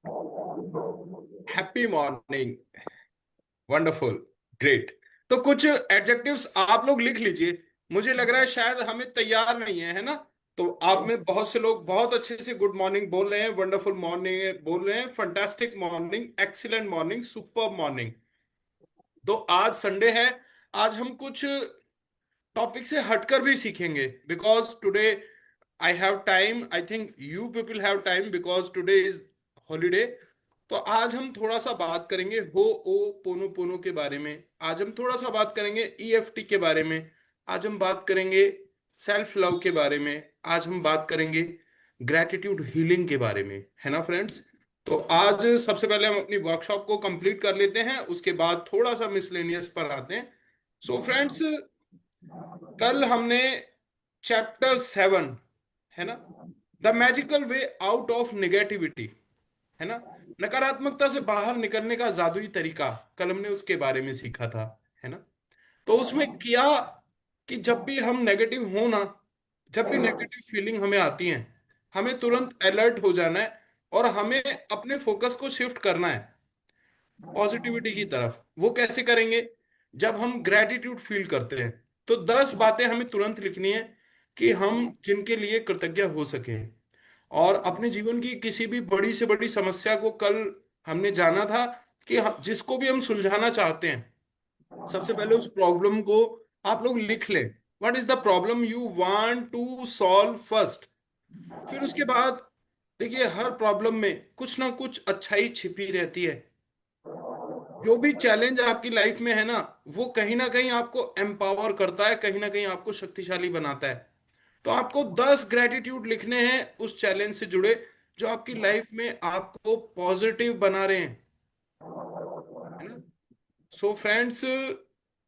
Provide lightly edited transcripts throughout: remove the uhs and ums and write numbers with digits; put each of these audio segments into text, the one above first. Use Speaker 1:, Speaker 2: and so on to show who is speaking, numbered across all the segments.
Speaker 1: Happy morning. Wonderful. Great. तो कुछ adjectives आप लोग लिख लीजिए। मुझे लग रहा है शायद हमें तैयार नहीं है ना। तो आप में बहुत से लोग बहुत अच्छे से गुड मॉर्निंग बोल रहे हैं, वंडरफुल मॉर्निंग बोल रहे हैं, fantastic morning, excellent morning, super morning. तो आज संडे है। आज हम कुछ टॉपिक से हटकर भी सीखेंगे because today I have time. I think you people have time because today is holiday. तो आज हम थोड़ा सा बात करेंगे हो ओ पोनो पोनो के बारे में। आज हम थोड़ा सा बात करेंगे ईएफटी के बारे में। आज हम बात करेंगे सेल्फ लव के बारे में। आज हम बात करेंगे ग्रेटिट्यूड हीलिंग के बारे में, है ना फ्रेंड्स। तो आज सबसे पहले हम अपनी वर्कशॉप को कंप्लीट कर लेते हैं, उसके बाद थोड़ा सा मिसलेनियस पर आते हैं। सो फ्रेंड्स, कल हमने चैप्टर 7, है ना, the magical way out of negativity, है ना, नकारात्मकता से बाहर निकलने का जादुई तरीका, कल हमने उसके बारे में सीखा था, है ना। तो उसमें किया कि जब भी हम नेगेटिव हो ना, जब भी नेगेटिव फीलिंग हमें आती है, हमें तुरंत अलर्ट हो जाना है और हमें अपने फोकस को शिफ्ट करना है पॉजिटिविटी की तरफ। वो कैसे करेंगे? जब हम ग्रेटिट्यूड फील करते हैं तो 10 बातें हमें तुरंत लिखनी है कि हम जिनके लिए कृतज्ञ हो सके। और अपने जीवन की किसी भी बड़ी से बड़ी समस्या को, कल हमने जाना था कि जिसको भी हम सुलझाना चाहते हैं, सबसे पहले उस प्रॉब्लम को आप लोग लिख लें। What is the problem you want to solve first. फिर उसके बाद देखिए, हर प्रॉब्लम में कुछ ना कुछ अच्छाई छिपी रहती है। जो भी चैलेंज आपकी लाइफ में है ना, वो कहीं ना कहीं आपको एम्पावर करता है, कहीं ना कहीं आपको शक्तिशाली बनाता है। तो आपको 10 ग्रेटिट्यूड लिखने हैं उस चैलेंज से जुड़े, जो आपकी लाइफ में आपको पॉजिटिव बना रहे हैं, है ना। सो फ्रेंड्स,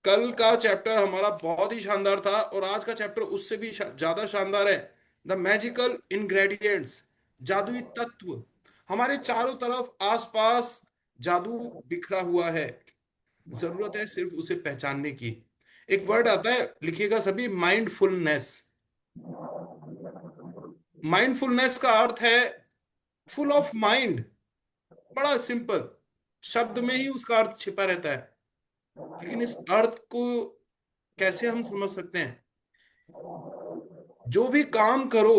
Speaker 1: कल का चैप्टर हमारा बहुत ही शानदार था और आज का चैप्टर उससे भी ज्यादा शानदार है। द मैजिकल इंग्रेडिएंट्स, जादुई तत्व। हमारे चारों तरफ आसपास जादू बिखरा हुआ है, जरूरत है सिर्फ उसे पहचानने की। एक वर्ड आता है, लिखिएगा सभी, माइंडफुलनेस। माइंडफुलनेस का अर्थ है फुल ऑफ माइंड। बड़ा सिंपल शब्द में ही उसका अर्थ छिपा रहता है। लेकिन इस अर्थ को कैसे हम समझ सकते हैं? जो भी काम करो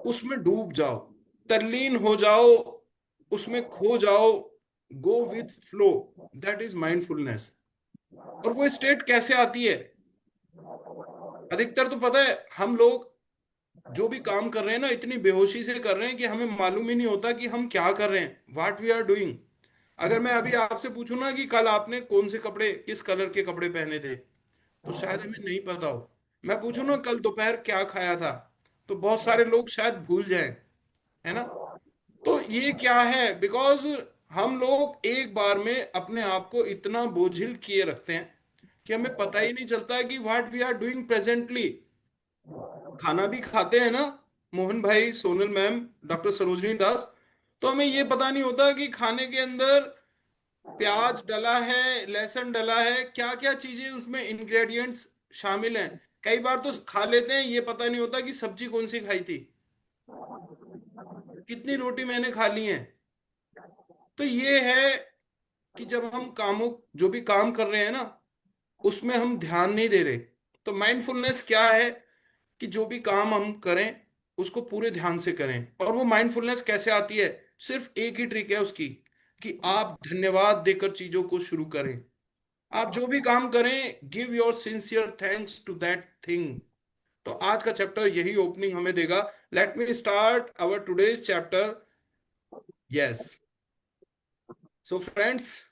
Speaker 1: उसमें डूब जाओ, तल्लीन हो जाओ, उसमें खो जाओ, go with flow. That is mindfulness. और वो स्टेट कैसे आती है? अधिकतर तो पता है, हम लोग जो भी काम कर रहे हैं ना, इतनी बेहोशी से कर रहे हैं कि हमें मालूम ही नहीं होता कि हम क्या कर रहे हैं, व्हाट वी आर डूइंग। अगर मैं अभी आपसे पूछूं ना कि कल आपने कौन से कपड़े, किस कलर के कपड़े पहने थे, तो शायद हमें नहीं पता हो। मैं पूछूं ना कल दोपहर क्या खाया था, तो बहुत सारे लोग शायद भूल जाएं, है ना। तो ये क्या है? बिकॉज हम लोग एक बार में अपने आप को इतना बोझिल किए रखते हैं कि हमें पता ही नहीं चलता कि what we are doing presently. खाना भी खाते हैं ना, मोहन भाई, सोनल मैम, डॉक्टर सरोजनी दास, तो हमें ये पता नहीं होता कि खाने के अंदर प्याज डला है, लहसुन डला है, क्या क्या चीजें उसमें इंग्रेडिएंट्स शामिल हैं। कई बार तो खा लेते हैं, ये पता नहीं होता कि सब्जी कौन सी खाई थी, कितनी रोटी मैंने खा ली है। तो ये है कि जब हम कामों, जो भी काम कर रहे हैं ना, उसमें हम ध्यान नहीं दे रहे। तो माइंडफुलनेस क्या है? कि जो भी काम हम करें उसको पूरे ध्यान से करें। और वो माइंडफुलनेस कैसे आती है? सिर्फ एक ही ट्रिक है उसकी, कि आप धन्यवाद देकर चीजों को शुरू करें। आप जो भी काम करें, give your sincere thanks to that thing. तो आज का चैप्टर यही ओपनिंग हमें देगा। Let me start our today's chapter. Yes. So friends,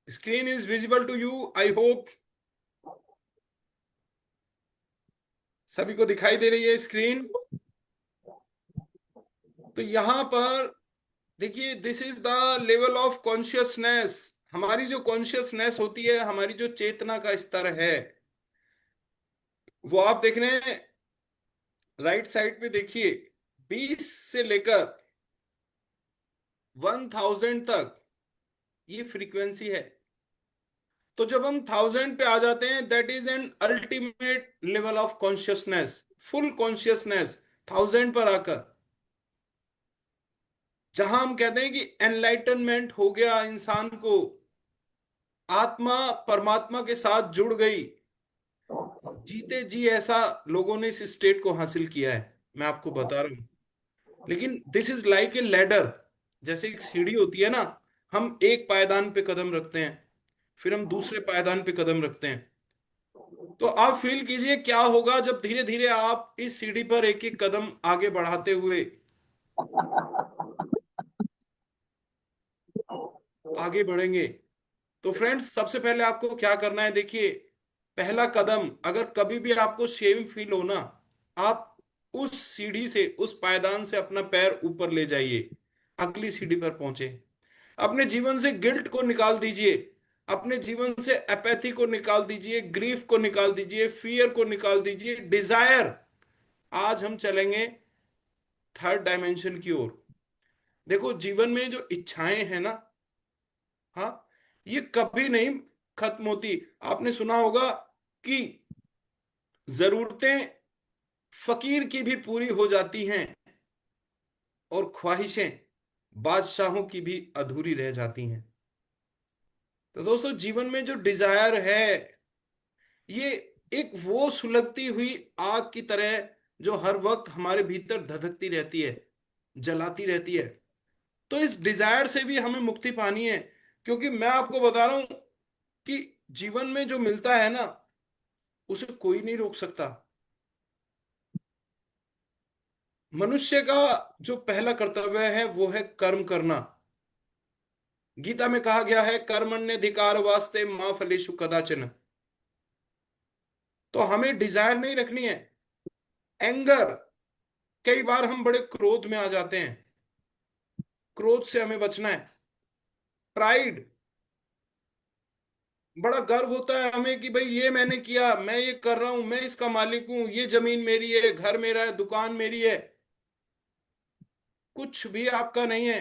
Speaker 1: screen is visible to you, I hope सभी को दिखाई दे रही है स्क्रीन। तो यहां पर देखिए, this is the level of consciousness. हमारी जो कॉन्शियसनेस होती है, हमारी जो चेतना का स्तर है, वो आप देख रहे हैं राइट साइड पे। देखिए, 20 से लेकर 1000 तक ये फ्रीक्वेंसी है। तो जब हम 1000 पे आ जाते हैं, that is an ultimate level of consciousness, full consciousness 1000 पर आकर। जहां हम कहते हैं कि एनलाइटनमेंट हो गया, इंसान को आत्मा परमात्मा के साथ जुड़ गई, जीते जी ऐसा लोगों ने इस स्टेट को हासिल किया है, मैं आपको बता रहा हूं। लेकिन this is like a ladder, जैसे एक सीढ़ी होती है ना, हम एक पायदान पे कदम रखते हैं, फिर हम दूसरे पायदान पे कदम रखते हैं। तो आप फील कीजिए क्या होगा जब धीरे धीरे आप इस सीढ़ी पर एक एक कदम आगे बढ़ाते हुए आगे बढ़ेंगे। तो फ्रेंड्स, सबसे पहले आपको क्या करना है, देखिए, पहला कदम, अगर कभी भी आपको शेम फील हो ना, आप उस सीढ़ी से, उस पायदान से अपना पैर ऊपर ले जाइए, अगली सीढ़ी पर पहुंचे। अपने जीवन से गिल्ट को निकाल दीजिए, अपने जीवन से एपैथी को निकाल दीजिए, ग्रीफ को निकाल दीजिए, फियर को निकाल दीजिए, डिजायर। आज हम चलेंगे थर्ड डायमेंशन की ओर। देखो, जीवन में जो इच्छाएं हैं ना, हाँ, ये कभी नहीं खत्म होती। आपने सुना होगा कि जरूरतें फकीर की भी पूरी हो जाती हैं और ख्वाहिशें बादशाहों की भी अधूरी रह जाती हैं। तो दोस्तों, जीवन में जो डिजायर है, ये एक वो सुलगती हुई आग की तरह जो हर वक्त हमारे भीतर धधकती रहती है, जलाती रहती है। तो इस डिजायर से भी हमें मुक्ति पानी है, क्योंकि मैं आपको बता रहा हूं कि जीवन में जो मिलता है ना, उसे कोई नहीं रोक सकता। मनुष्य का जो पहला कर्तव्य है वो है कर्म करना। गीता में कहा गया है, कर्मण्यधिकार वास्ते मां फलेषु कदाचन। तो हमें डिजायर नहीं रखनी है। एंगर, कई बार हम बड़े क्रोध में आ जाते हैं, क्रोध से हमें बचना है। प्राइड, बड़ा गर्व होता है हमें कि भाई ये मैंने किया, मैं ये कर रहा हूं, मैं इसका मालिक हूं, ये जमीन मेरी है, घर मेरा है, दुकान मेरी है। कुछ भी आपका नहीं है।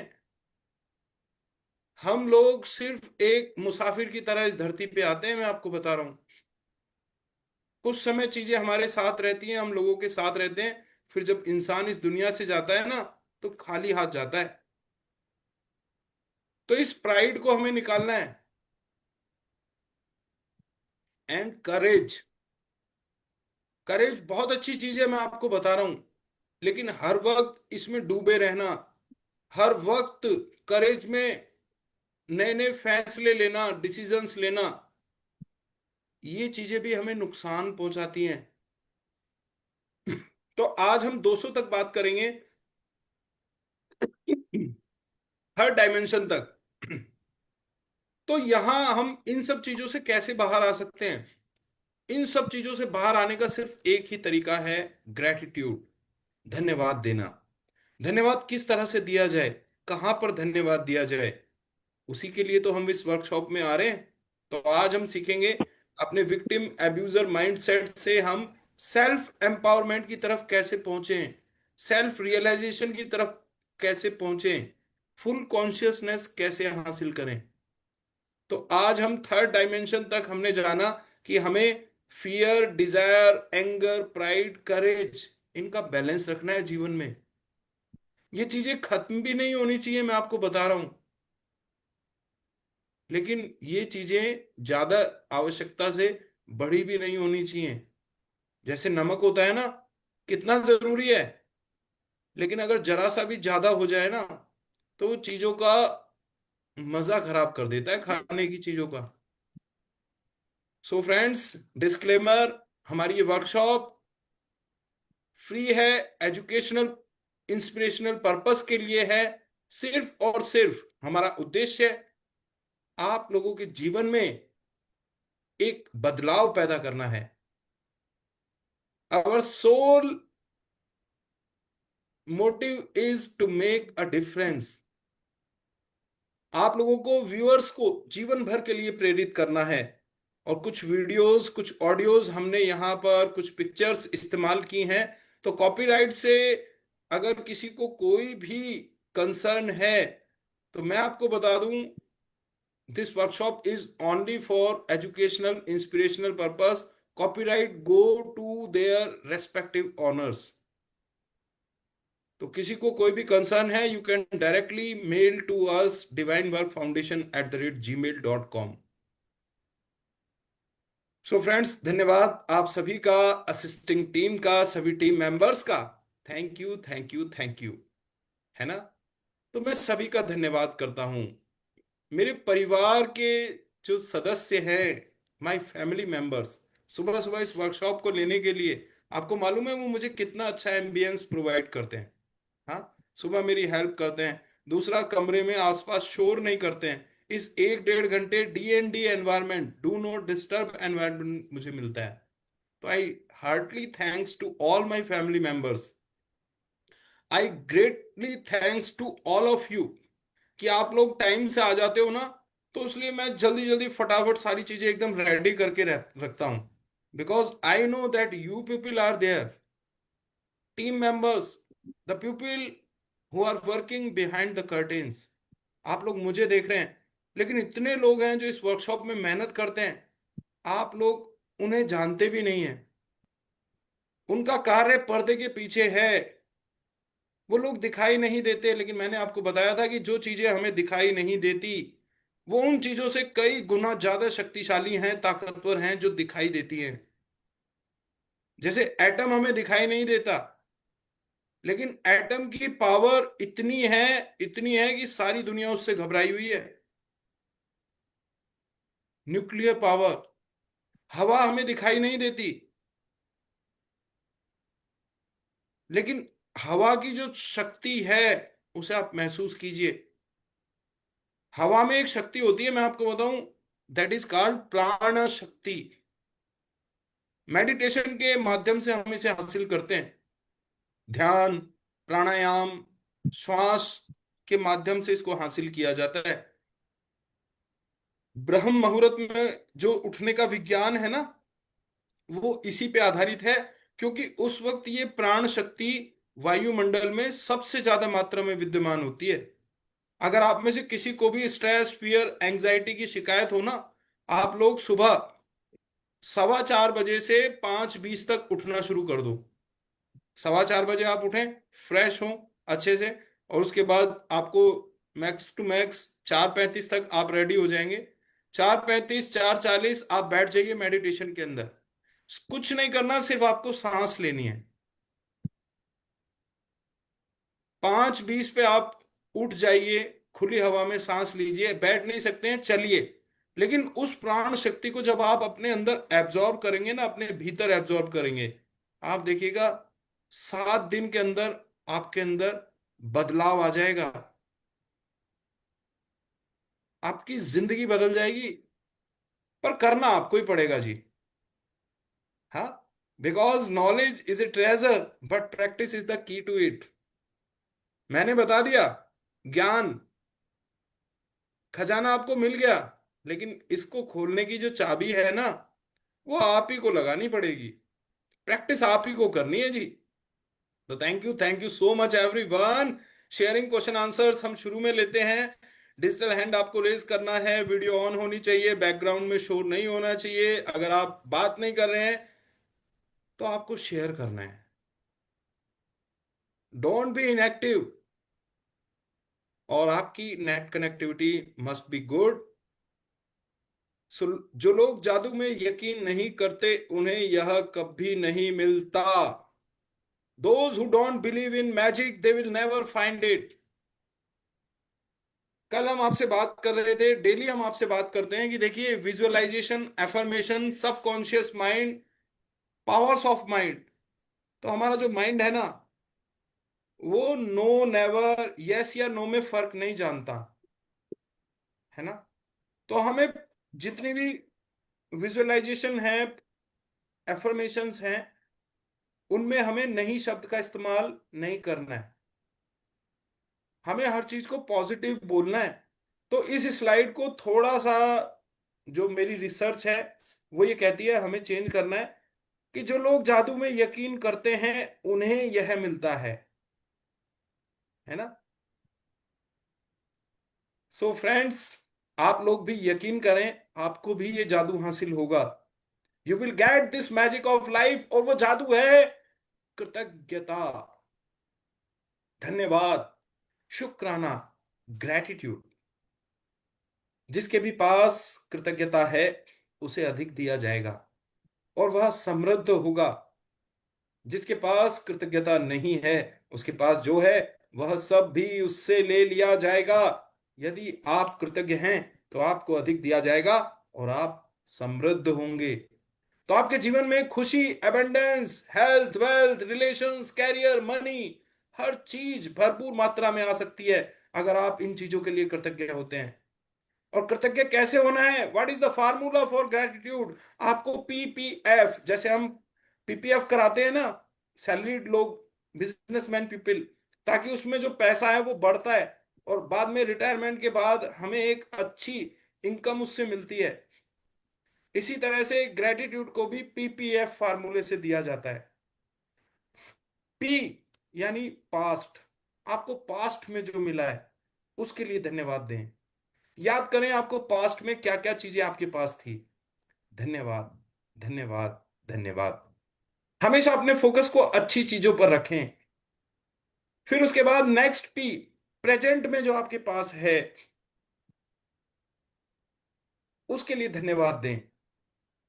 Speaker 1: हम लोग सिर्फ एक मुसाफिर की तरह इस धरती पे आते हैं, मैं आपको बता रहा हूं। कुछ समय चीजें हमारे साथ रहती हैं, हम लोगों के साथ रहते हैं, फिर जब इंसान इस दुनिया से जाता है ना, तो खाली हाथ जाता है। तो इस प्राइड को हमें निकालना है। एंड करेज, करेज बहुत अच्छी चीज है, मैं आपको बता रहा हूं। लेकिन हर वक्त इसमें डूबे रहना, हर वक्त करेज में नए नए फैसले लेना, डिसीजंस लेना, ये चीजें भी हमें नुकसान पहुंचाती हैं। तो आज हम 200 तक बात करेंगे, हर डायमेंशन तक। तो यहां हम इन सब चीजों से कैसे बाहर आ सकते हैं? इन सब चीजों से बाहर आने का सिर्फ एक ही तरीका है, ग्रेटिट्यूड, धन्यवाद देना। धन्यवाद किस तरह से दिया जाए, कहां पर धन्यवाद दिया जाए, उसी के लिए तो हम इस वर्कशॉप में आ रहे हैं। तो आज हम सीखेंगे अपने विक्टिम एब्यूजर माइंडसेट से हम सेल्फ एम्पावरमेंट की तरफ कैसे पहुंचे, सेल्फ रियलाइजेशन की तरफ कैसे पहुंचे, फुल कॉन्शियसनेस कैसे हासिल करें। तो आज हम थर्ड डायमेंशन तक हमने जाना कि हमें फियर, डिजायर, एंगर, प्राइड, करेज, इनका बैलेंस रखना है जीवन में। ये चीजें खत्म भी नहीं होनी चाहिए, मैं आपको बता रहा हूं। लेकिन ये चीजें ज्यादा आवश्यकता से बड़ी भी नहीं होनी चाहिए। जैसे नमक होता है ना, कितना जरूरी है, लेकिन अगर जरा सा भी ज्यादा हो जाए ना, तो वो चीजों का मजा खराब कर देता है, खाने की चीजों का। सो फ्रेंड्स, डिस्क्लेमर, हमारी ये वर्कशॉप फ्री है, एजुकेशनल इंस्पिरेशनल पर्पस के लिए है। सिर्फ और सिर्फ हमारा उद्देश्य आप लोगों के जीवन में एक बदलाव पैदा करना है। Our sole motive is to make a difference. आप लोगों को, व्यूअर्स को, जीवन भर के लिए प्रेरित करना है। और कुछ वीडियोस, कुछ ऑडियोज हमने यहाँ पर, कुछ पिक्चर्स इस्तेमाल की हैं। तो कॉपीराइट से अगर किसी को कोई भी कंसर्न है, तो मैं आपको बता दूं, this workshop is only for educational inspirational purpose. Copyright go to their respective owners. तो किसी को कोई भी कंसर्न है, you can directly mail to us divineworkfoundation@gmail.com। So friends, धन्यवाद आप सभी का, असिस्टिंग टीम का, सभी टीम मेंबर्स का। Thank you, thank you, thank you. है ना? तो मैं सभी का धन्यवाद करता हूं। मेरे परिवार के जो सदस्य हैं, माय फैमिली मेंबर्स, सुबह सुबह इस वर्कशॉप को लेने के लिए, आपको मालूम है वो मुझे कितना अच्छा एम्बियंस प्रोवाइड करते हैं। हाँ, सुबह मेरी हेल्प करते हैं। दूसरा, कमरे में आसपास शोर नहीं करते हैं। इस 1 डेढ़ घंटे DND environment, do not disturb environment मुझे मिलता है। तो I heartly thanks to all my family members. I greatly thanks to all of you कि आप लोग टाइम से आ जाते हो ना। तो इसलिए मैं जल्दी जल्दी फटाफट सारी चीजें एकदम रेडी करके रखता हूं। Because I know that you people are there, team members, the people who are working behind the curtains. आप लोग मुझे देख रहे हैं, लेकिन इतने लोग हैं जो इस वर्कशॉप में मेहनत करते हैं। आप लोग उन्हें जानते भी नहीं है। उनका कार्य पर्दे के पीछे है। वो लोग दिखाई नहीं देते, लेकिन मैंने आपको बताया था कि जो चीजें हमें दिखाई नहीं देती, वो उन चीजों से कई गुना ज्यादा शक्तिशाली हैं, ताकतवर हैं, जो दिखाई देती हैं। जैसे एटम हमें दिखाई नहीं देता, लेकिन एटम की पावर इतनी है, इतनी है कि सारी दुनिया उससे घबराई हुई है। Nuclear power. हवा हमें दिखाई नहीं देती, लेकिन हवा की जो शक्ति है, उसे आप महसूस कीजिए। हवा में एक शक्ति होती है, मैं आपको बताऊं, दैट इज कॉल्ड प्राण शक्ति। मेडिटेशन के माध्यम से हम इसे हासिल करते हैं। ध्यान, प्राणायाम, श्वास के माध्यम से इसको हासिल किया जाता है। ब्रह्म मुहूर्त में जो उठने का विज्ञान है ना, वो इसी पे आधारित है। क्योंकि उस वक्त ये प्राण शक्ति वायुमंडल में सबसे ज्यादा मात्रा में विद्यमान होती है। अगर आप में से किसी को भी स्ट्रेस, फियर, एंजाइटी की शिकायत हो ना, आप लोग सुबह 4:15 बजे से 5:20 तक उठना शुरू कर दो। 4:15 बजे आप उठें, फ्रेश हों अच्छे से, और उसके बाद आपको मैक्स टू मैक्स 4:35 तक आप रेडी हो जाएंगे। 4:35, 4:40 आप बैठ जाइए मेडिटेशन के अंदर। कुछ नहीं करना, सिर्फ आपको सांस लेनी है। 5:20 पे आप उठ जाइए, खुली हवा में सांस लीजिए। बैठ नहीं सकते हैं, चलिए। लेकिन उस प्राण शक्ति को जब आप अपने अंदर एब्जॉर्ब करेंगे ना, अपने भीतर एब्जॉर्ब करेंगे, आप देखिएगा 7 दिन के अंदर आपके अंदर बदलाव आ जाएगा। आपकी जिंदगी बदल जाएगी। पर करना आपको ही पड़ेगा जी। हाँ, because knowledge is a treasure, but practice is the key to it. मैंने बता दिया, ज्ञान खजाना आपको मिल गया, लेकिन इसको खोलने की जो चाबी है ना, वो आप ही को लगानी पड़ेगी। प्रैक्टिस आप ही को करनी है जी। तो thank you so much everyone. Sharing question answers हम शुरू में लेते हैं। डिजिटल हैंड आपको रेज करना है, वीडियो ऑन होनी चाहिए, बैकग्राउंड में शोर नहीं होना चाहिए। अगर आप बात नहीं कर रहे हैं तो आपको शेयर करना है। Don't be inactive. और आपकी net connectivity must be good. जो लोग जादू में यकीन नहीं करते, उन्हें यह कभी नहीं मिलता। Those who don't believe in magic, they will never find it. कल हम आपसे बात कर रहे थे, डेली हम आपसे बात करते हैं कि देखिए, visualisation, affirmation, subconscious mind, powers of mind. तो हमारा जो माइंड है ना, वो नो, नेवर, यस या नो में फर्क नहीं जानता। है ना? तो हमें जितनी भी विजुअलाइजेशन है, एफर्मेशंस हैं, उनमें हमें नहीं शब्द का इस्तेमाल नहीं करना है। हमें हर चीज को पॉजिटिव बोलना है। तो इस स्लाइड को थोड़ा सा, जो मेरी रिसर्च है वो ये कहती है, हमें चेंज करना है कि जो लोग जादू में यकीन करते हैं, उन्हें यह मिलता है ना? सो फ्रेंड्स, आप लोग भी यकीन करें, आपको भी ये जादू हासिल होगा। You will get this magic of life. और वो जादू है कृतज्ञता। धन्यवाद, शुक्राना, ग्रैटिट्यूड। जिसके भी पास कृतज्ञता है उसे अधिक दिया जाएगा और वह समृद्ध होगा। जिसके पास कृतज्ञता नहीं है, उसके पास जो है वह सब भी उससे ले लिया जाएगा। यदि आप कृतज्ञ हैं तो आपको अधिक दिया जाएगा और आप समृद्ध होंगे। तो आपके जीवन में खुशी, abundance, health, wealth, relations, career, money, हर चीज भरपूर मात्रा में आ सकती है अगर आप इन चीजों के लिए कृतज्ञ होते हैं। और कृतज्ञ कैसे होना है? What is the formula for gratitude? आपको पीपीएफ, जैसे हम पीपीएफ कराते हैं ना, सैलरीड लोग, बिजनेसमैन पीपल, ताकि उसमें जो पैसा है वो बढ़ता है और बाद में रिटायरमेंट के बाद हमें एक अच्छी इनकम उससे मिलती है। इसी तरह से ग्रेटिट्यूड को भी पीपीएफ फार्मूले से दिया जाता है। पी यानी पास्ट। आपको पास्ट में जो मिला है उसके लिए धन्यवाद दें। याद करें आपको पास्ट में क्या क्या चीजें आपके पास थी। धन्यवाद, धन्यवाद, धन्यवाद। हमेशा अपने फोकस को अच्छी चीजों पर रखें। फिर उसके बाद नेक्स्ट पी, प्रेजेंट में जो आपके पास है उसके लिए धन्यवाद दें।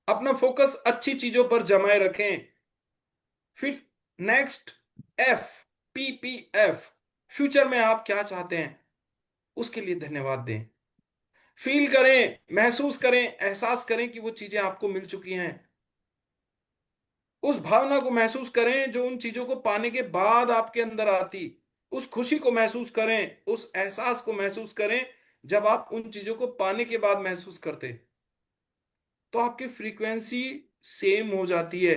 Speaker 1: अपना फोकस अच्छी चीजों पर जमाए रखें। फिर नेक्स्ट एफ, पीपीएफ, फ्यूचर में आप क्या चाहते हैं उसके लिए धन्यवाद दें। फील करें, महसूस करें, एहसास करें कि वो चीजें आपको मिल चुकी हैं। उस भावना को महसूस करें जो उन चीजों को पाने के बाद आपके अंदर आती। उस खुशी को महसूस करें, उस एहसास को महसूस करें जब आप उन चीजों को पाने के बाद महसूस करते। तो आपकी फ्रीक्वेंसी सेम हो जाती है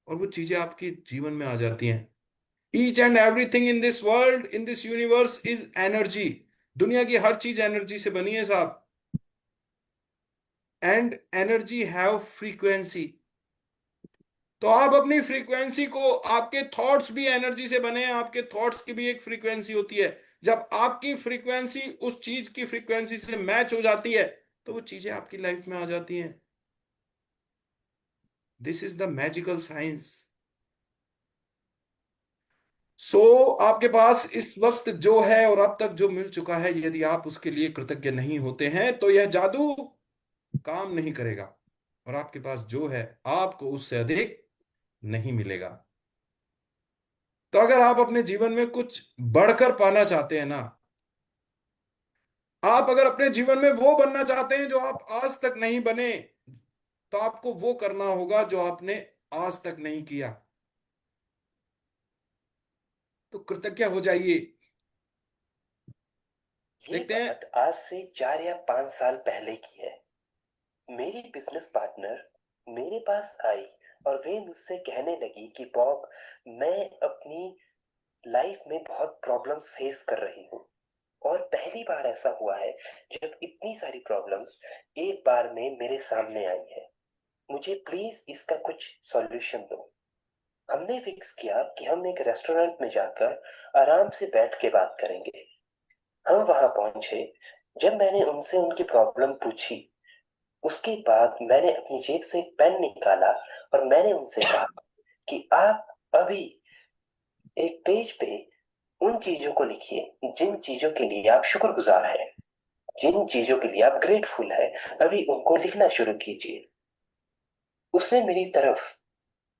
Speaker 1: और वो चीजें आपके जीवन में आ जाती हैं। Each and everything in this world, in this universe is energy. दुनिया की हर चीज एनर्जी से बनी है साहब। And energy have frequency. तो आप अपनी फ्रीक्वेंसी को, आपके थॉट्स भी एनर्जी से बने हैं, आपके थॉट्स की भी एक फ्रीक्वेंसी होती है। जब आपकी फ्रीक्वेंसी उस चीज की फ्रीक्वेंसी से मैच हो जाती है तो वो चीजें आपकी लाइफ में आ जाती हैं। This is the magical science. So आपके पास इस वक्त जो है और अब तक जो मिल चुका है, यदि आप उसके लिए कृतज्ञ नहीं होते हैं तो यह जादू काम नहीं करेगा और आपके पास जो है आपको उससे अधिक नहीं मिलेगा। तो अगर आप अपने जीवन में कुछ बढ़कर पाना चाहते हैं ना, आप अगर अपने जीवन में वो बनना चाहते हैं जो आप आज तक नहीं बने, तो आपको वो करना होगा जो आपने आज तक नहीं किया। तो कृतज्ञ हो जाइए।
Speaker 2: ये
Speaker 1: देखते हैं।
Speaker 2: बात आज से 4 या 5 साल पहले की है। मेरी बिजनेस पार्टनर मेरे पास आई और वे मुझसे कहने लगी कि बॉब, मैं अपनी लाइफ में बहुत प्रॉब्लम्स फेस कर रही हूँ और पहली बार ऐसा हुआ है जब इतनी सारी प्रॉब्लम्स एक बार में मेरे सामने आई है। मुझे प्लीज इसका कुछ सॉल्यूशन दो। हमने फिक्स किया कि हम एक रेस्टोरेंट में जाकर आराम से बैठ के बात करेंगे। हम वहां पहुंचे। जब मैंने उनसे उनकी प्रॉब्लम पूछी, उसके बाद मैंने अपनी जेब से एक पेन निकाला और मैंने उनसे कहा कि आप अभी एक पेज पे उन चीजों को लिखिए जिन चीजों के लिए आप शुक्रगुजार हैं, जिन चीजों के लिए आप ग्रेटफुल हैं। अभी उनको लिखना शुरू कीजिए। उसने मेरी तरफ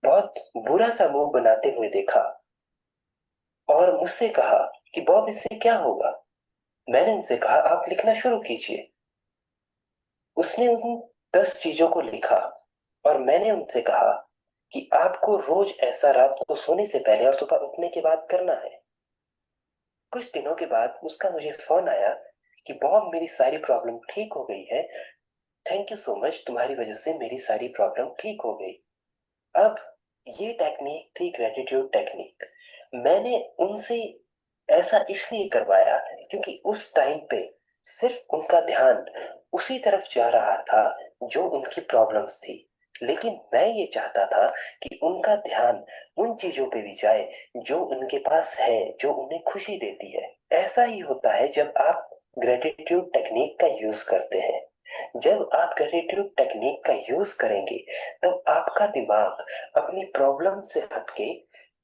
Speaker 2: बहुत बुरा सा मुंह बनाते हुए देखा और मुझसे कहा कि बॉब, इससे क्या होगा। मैंने उनसे कहा, आप लिखना शुरू कीजिए। उसने उन 10 चीजों को लिखा और मैंने उनसे कहा कि आपको रोज ऐसा रात को सोने से पहले और सुबह उठने के बाद करना है। कुछ दिनों के बाद उसका मुझे फोन आया कि बॉब, मेरी सारी प्रॉब्लम ठीक हो गई है। थैंक यू सो मच, तुम्हारी वजह से मेरी सारी प्रॉब्लम ठीक हो गई। अब ये टेक्निक थी ग्रेटिट्यूड टेक्निक। मैंने उनसे ऐसा इसलिए करवाया क्योंकि उस टाइम पे सिर्फ उनका ध्यान उसी तरफ जा रहा था जो उनकी प्रॉब्लम्स थी। लेकिन मैं ये चाहता था कि उनका ध्यान उन चीजों पे भी जाए जो उनके पास है, जो उन्हें खुशी देती है। ऐसा ही होता है जब आप ग्रेटिट्यूड टेक्निक का यूज करते हैं। जब आप ग्रेटिट्यूड टेक्निक का यूज करेंगे तब आपका दिमाग अपनी प्रॉब्लम से हटके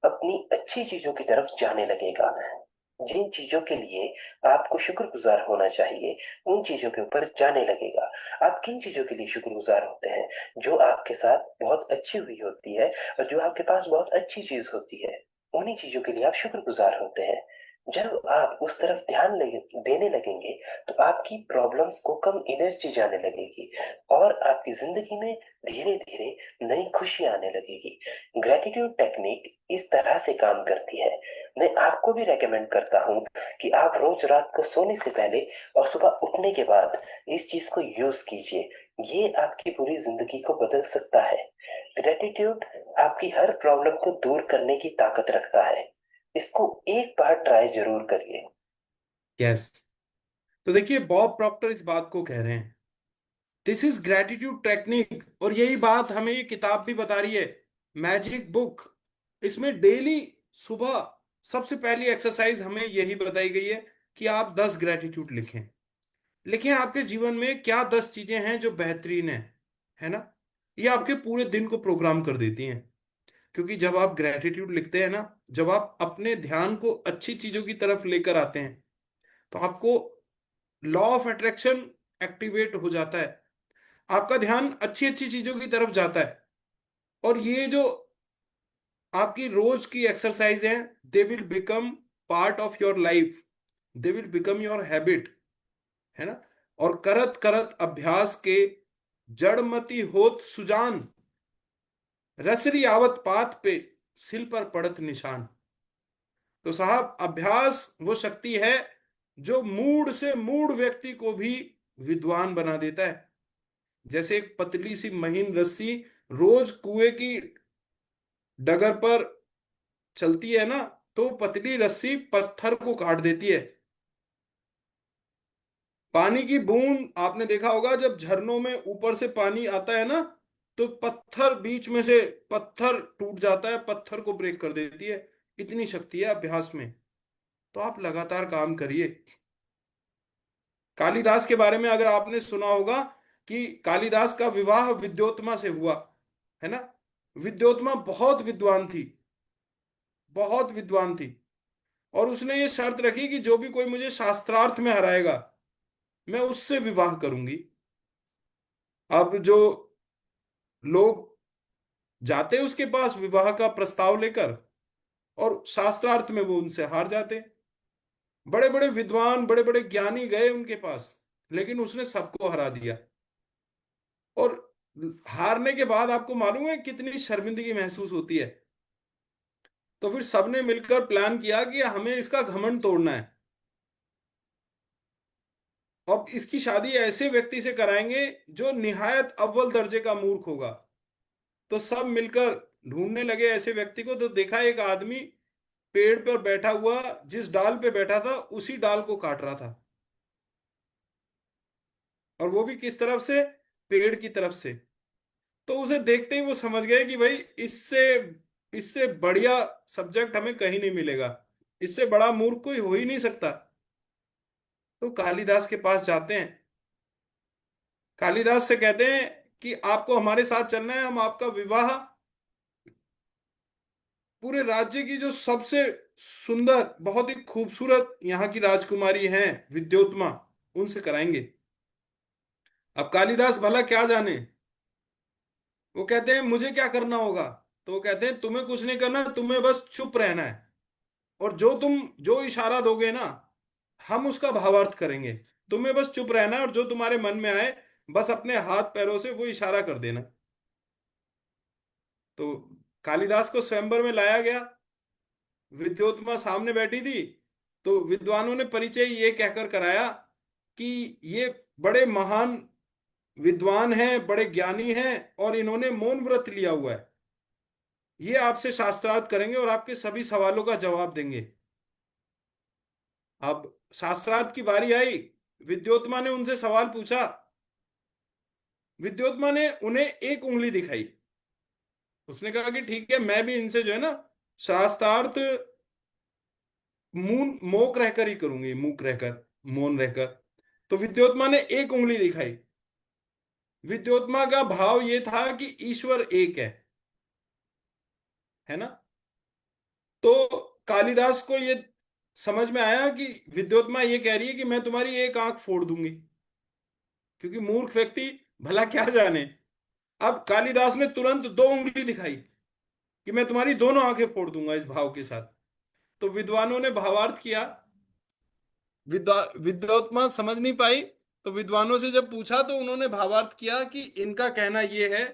Speaker 2: अपनी अच्छी चीजों की तरफ जाने लगेगा। जिन चीजों के लिए आपको शुक्रगुजार होना चाहिए, उन चीजों के ऊपर जाने लगेगा। आप किन चीजों के लिए शुक्रगुजार होते हैं? जो आपके साथ बहुत अच्छी हुई होती है और जो आपके पास बहुत अच्छी चीज होती है, उन्हीं चीजों के लिए आप शुक्रगुजार होते हैं। जब आप उस तरफ देने लगेंगे, तो आपकी प्रॉब्लम्स को कम एनर्जी जाने लगेगी और आपकी जिंदगी में धीरे धीरे नई खुशी आने लगेगी। ग्रेटिट्यूड टेक्निक इस तरह से काम करती है। मैं आपको भी रेकमेंड करता हूँ कि आप रोज रात को सोने से पहले और सुबह उठने के बाद इस चीज को यूज कीजिए। ये आपकी पूरी जिंदगी को बदल सकता है। ग्रेटिट्यूड आपकी हर प्रॉब्लम को दूर करने की ताकत रखता है। इसको एक बार ट्राई जरूर करिए।
Speaker 1: यस। तो देखिए, बॉब प्रॉक्टर इस बात को कह रहे हैं, दिस इज ग्रेटिट्यूड टेक्निक। और यही बात हमें ये किताब भी बता रही है, मैजिक बुक। इसमें डेली सुबह सबसे पहली एक्सरसाइज हमें यही बताई गई है कि आप 10 ग्रेटिट्यूड लिखें। लिखें आपके जीवन में क्या 10 चीजें हैं जो बेहतरीन है ना। ये आपके पूरे दिन को प्रोग्राम कर देती हैं। क्योंकि जब आप ग्रेटिट्यूड लिखते हैं ना, जब आप अपने ध्यान को अच्छी चीजों की तरफ लेकर आते हैं, तो आपको लॉ ऑफ अट्रैक्शन एक्टिवेट हो जाता है। आपका ध्यान अच्छी अच्छी चीजों की तरफ जाता है। और ये जो आपकी रोज की एक्सरसाइज है, they will become part of your life, they will become your habit, है ना। और करत करत अभ्यास के जड़मति होत सुजान, रसरी आवत पात पे सिल पर पड़त निशान। तो साहब, अभ्यास वो शक्ति है जो मूड से मूड व्यक्ति को भी विद्वान बना देता है। जैसे एक पतली सी महीन रस्सी रोज कुएं की डगर पर चलती है ना, तो पतली रस्सी पत्थर को काट देती है। पानी की बूंद आपने देखा होगा, जब झरनों में ऊपर से पानी आता है ना, तो पत्थर बीच में से पत्थर टूट जाता है, पत्थर को ब्रेक कर देती है। इतनी शक्ति है अभ्यास में। तो आप लगातार काम करिए। कालिदास के बारे में अगर आपने सुना होगा कि कालिदास का विवाह विद्योत्मा से हुआ, है ना। विद्योत्मा बहुत विद्वान थी, बहुत विद्वान थी। और उसने ये शर्त रखी कि जो भी कोई मुझे शास्त्रार्थ में हराएगा, मैं उससे विवाह करूंगी। अब जो लोग जाते उसके पास विवाह का प्रस्ताव लेकर, और शास्त्रार्थ में वो उनसे हार जाते। बड़े बड़े विद्वान, बड़े बड़े ज्ञानी गए उनके पास, लेकिन उसने सबको हरा दिया। और हारने के बाद आपको मालूम है कितनी शर्मिंदगी महसूस होती है। तो फिर सबने मिलकर प्लान किया कि हमें इसका घमंड तोड़ना है। अब इसकी शादी ऐसे व्यक्ति से कराएंगे जो निहायत अव्वल दर्जे का मूर्ख होगा। तो सब मिलकर ढूंढने लगे ऐसे व्यक्ति को, तो देखा एक आदमी पेड़ पर बैठा हुआ, जिस डाल पे बैठा था उसी डाल को काट रहा था। और वो भी किस तरफ से? पेड़ की तरफ से। तो उसे देखते ही वो समझ गए कि भाई इससे इससे बढ़िया सब्जेक्ट हमें कहीं नहीं मिलेगा, इससे बड़ा मूर्ख कोई हो ही नहीं सकता। तो कालिदास के पास जाते हैं। कालिदास से कहते हैं कि आपको हमारे साथ चलना है, हम आपका विवाह पूरे राज्य की जो सबसे सुंदर, बहुत ही खूबसूरत यहाँ की राजकुमारी हैं विद्योत्मा, उनसे कराएंगे। अब कालिदास भला क्या जाने। वो कहते हैं मुझे क्या करना होगा? तो वो कहते हैं तुम्हें कुछ नहीं करना, तुम्हें बस चुप रहना है। और जो इशारा दोगे ना, हम उसका भावार्थ करेंगे। तुम्हें बस चुप रहना है, और जो तुम्हारे मन में आए बस अपने हाथ पैरों से वो इशारा कर देना। तो कालिदास को स्वयंवर में लाया गया। विद्योत्मा सामने बैठी थी। तो विद्वानों ने परिचय ये कहकर कराया कि ये बड़े महान विद्वान हैं, बड़े ज्ञानी हैं, और इन्होंने मौन व्रत लिया हुआ है। ये आपसे शास्त्रार्थ करेंगे और आपके सभी सवालों का जवाब देंगे। अब शास्त्रार्थ की बारी आई। विद्योत्मा ने उनसे सवाल पूछा। विद्योत्मा ने उन्हें एक उंगली दिखाई। उसने कहा कि ठीक है, मैं भी इनसे जो है ना शास्त्रार्थ मून मोक रहकर ही करूंगी, मूक रहकर, मौन रहकर। तो विद्योत्मा ने एक उंगली दिखाई। विद्योत्मा का भाव ये था कि ईश्वर एक है ना। तो कालिदास को ये समझ में आया कि विद्योत्मा ये कह रही है कि मैं तुम्हारी एक आंख फोड़ दूंगी, क्योंकि मूर्ख व्यक्ति भला क्या जाने। अब कालिदास ने तुरंत दो उंगली दिखाई कि मैं तुम्हारी दोनों आंखें फोड़ दूंगा, इस भाव के साथ। तो विद्वानों ने भावार्थ किया। विद्योत्मा समझ नहीं पाई, तो विद्वानों से जब पूछा तो उन्होंने भावार्थ किया कि इनका कहना यह है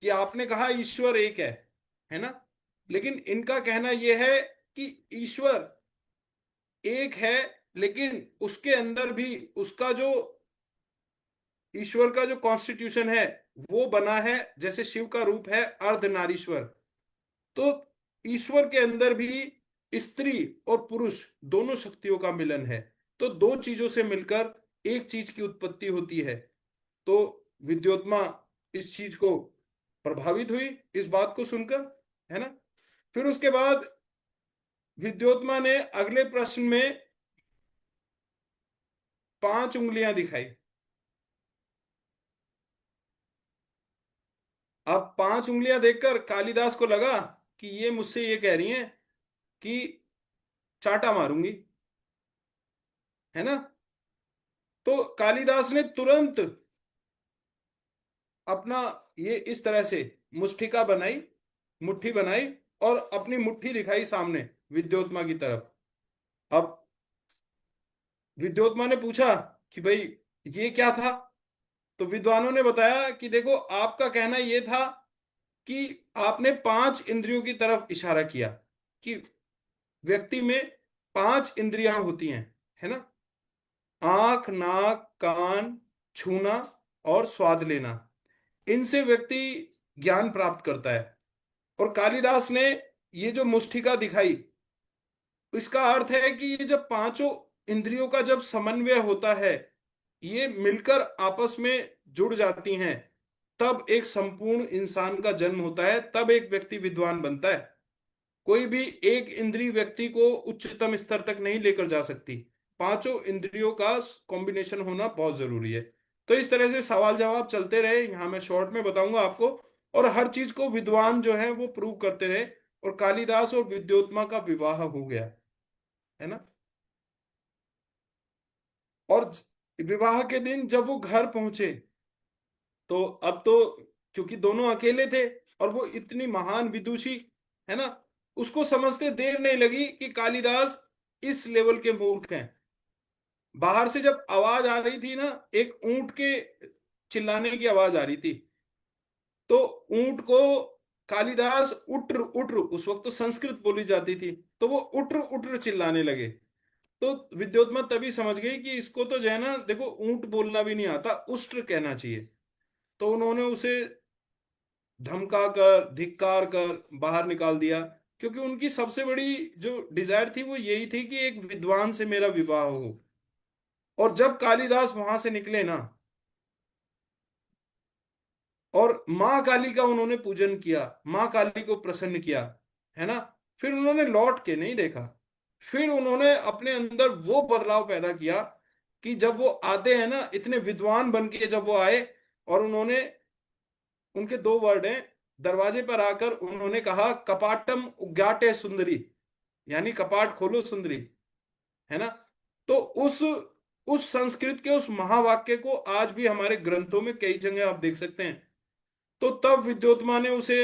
Speaker 1: कि आपने कहा ईश्वर एक है ना, लेकिन इनका कहना यह है कि ईश्वर एक है, लेकिन उसके अंदर भी उसका जो ईश्वर का जो कॉन्स्टिट्यूशन है वो बना है, जैसे शिव का रूप है अर्धनारीश्वर। तो ईश्वर के अंदर भी स्त्री और पुरुष दोनों शक्तियों का मिलन है। तो दो चीजों से मिलकर एक चीज की उत्पत्ति होती है। तो विद्योत्मा इस चीज को प्रभावित हुई, इस बात को सुनकर, है ना। फिर उसके बाद विद्योत्मा ने अगले प्रश्न में 5 उंगलियां दिखाई। अब 5 उंगलियां देखकर कालिदास को लगा कि ये मुझसे ये कह रही हैं कि चांटा मारूंगी, है ना। तो कालिदास ने तुरंत अपना ये इस तरह से मुष्टिका बनाई, मुट्ठी बनाई, और अपनी मुट्ठी दिखाई सामने विद्योत्मा की तरफ। अब विद्योत्मा ने पूछा कि भाई ये क्या था। तो विद्वानों ने बताया कि देखो, आपका कहना यह था कि आपने 5 इंद्रियों की तरफ इशारा किया कि व्यक्ति में 5 इंद्रियां होती हैं, है ना। आंख, नाक, कान, छूना और स्वाद लेना, इनसे व्यक्ति ज्ञान प्राप्त करता है। और कालिदास ने ये जो मुष्टिका दिखाई, इसका अर्थ है कि ये जब पांचों इंद्रियों का जब समन्वय होता है, ये मिलकर आपस में जुड़ जाती हैं, तब एक संपूर्ण इंसान का जन्म होता है, तब एक व्यक्ति विद्वान बनता है। कोई भी एक इंद्रिय व्यक्ति को उच्चतम स्तर तक नहीं लेकर जा सकती। पांचों इंद्रियों का कॉम्बिनेशन होना बहुत जरूरी है। तो इस तरह से सवाल जवाब चलते रहे, यहाँ मैं शॉर्ट में बताऊंगा आपको। और हर चीज को विद्वान जो है वो प्रूव करते रहे, और कालिदास और विद्योत्मा का विवाह हो गया, है ना। और विवाह के दिन जब वो घर पहुंचे, तो अब तो क्योंकि दोनों अकेले थे, और वो इतनी महान विदुषी, है ना, उसको समझते देर नहीं लगी कि कालिदास इस लेवल के मूर्ख हैं। बाहर से जब आवाज आ रही थी ना, एक ऊंट के चिल्लाने की आवाज आ रही थी, तो ऊंट को कालिदास उट्र उट्र, उस वक्त तो संस्कृत बोली जाती थी, तो वो उट्र उट्र चिल्लाने लगे। तो विद्योत्मा तभी समझ गई कि इसको तो जो है ना, देखो ऊंट बोलना भी नहीं आता, उष्ट्र कहना चाहिए। तो उन्होंने उसे धमका कर, धिक्कार कर बाहर निकाल दिया, क्योंकि उनकी सबसे बड़ी जो डिजायर थी वो यही थी कि एक विद्वान से मेरा विवाह हो। और जब कालिदास वहां से निकले ना, और माँ काली का उन्होंने पूजन किया, माँ काली को प्रसन्न किया, है ना, फिर उन्होंने लौट के नहीं देखा। फिर उन्होंने अपने अंदर वो बदलाव पैदा किया कि जब वो आते हैं ना, इतने विद्वान बन के जब वो आए, और उन्होंने, उनके दो वर्ड हैं, दरवाजे पर आकर उन्होंने कहा कपाटम उद्घाटे सुंदरी, यानी कपाट खोलो सुंदरी, है ना। तो उस संस्कृत के उस महावाक्य को आज भी हमारे ग्रंथों में कई जगह आप देख सकते हैं। तो तब विद्योत्मा ने उसे,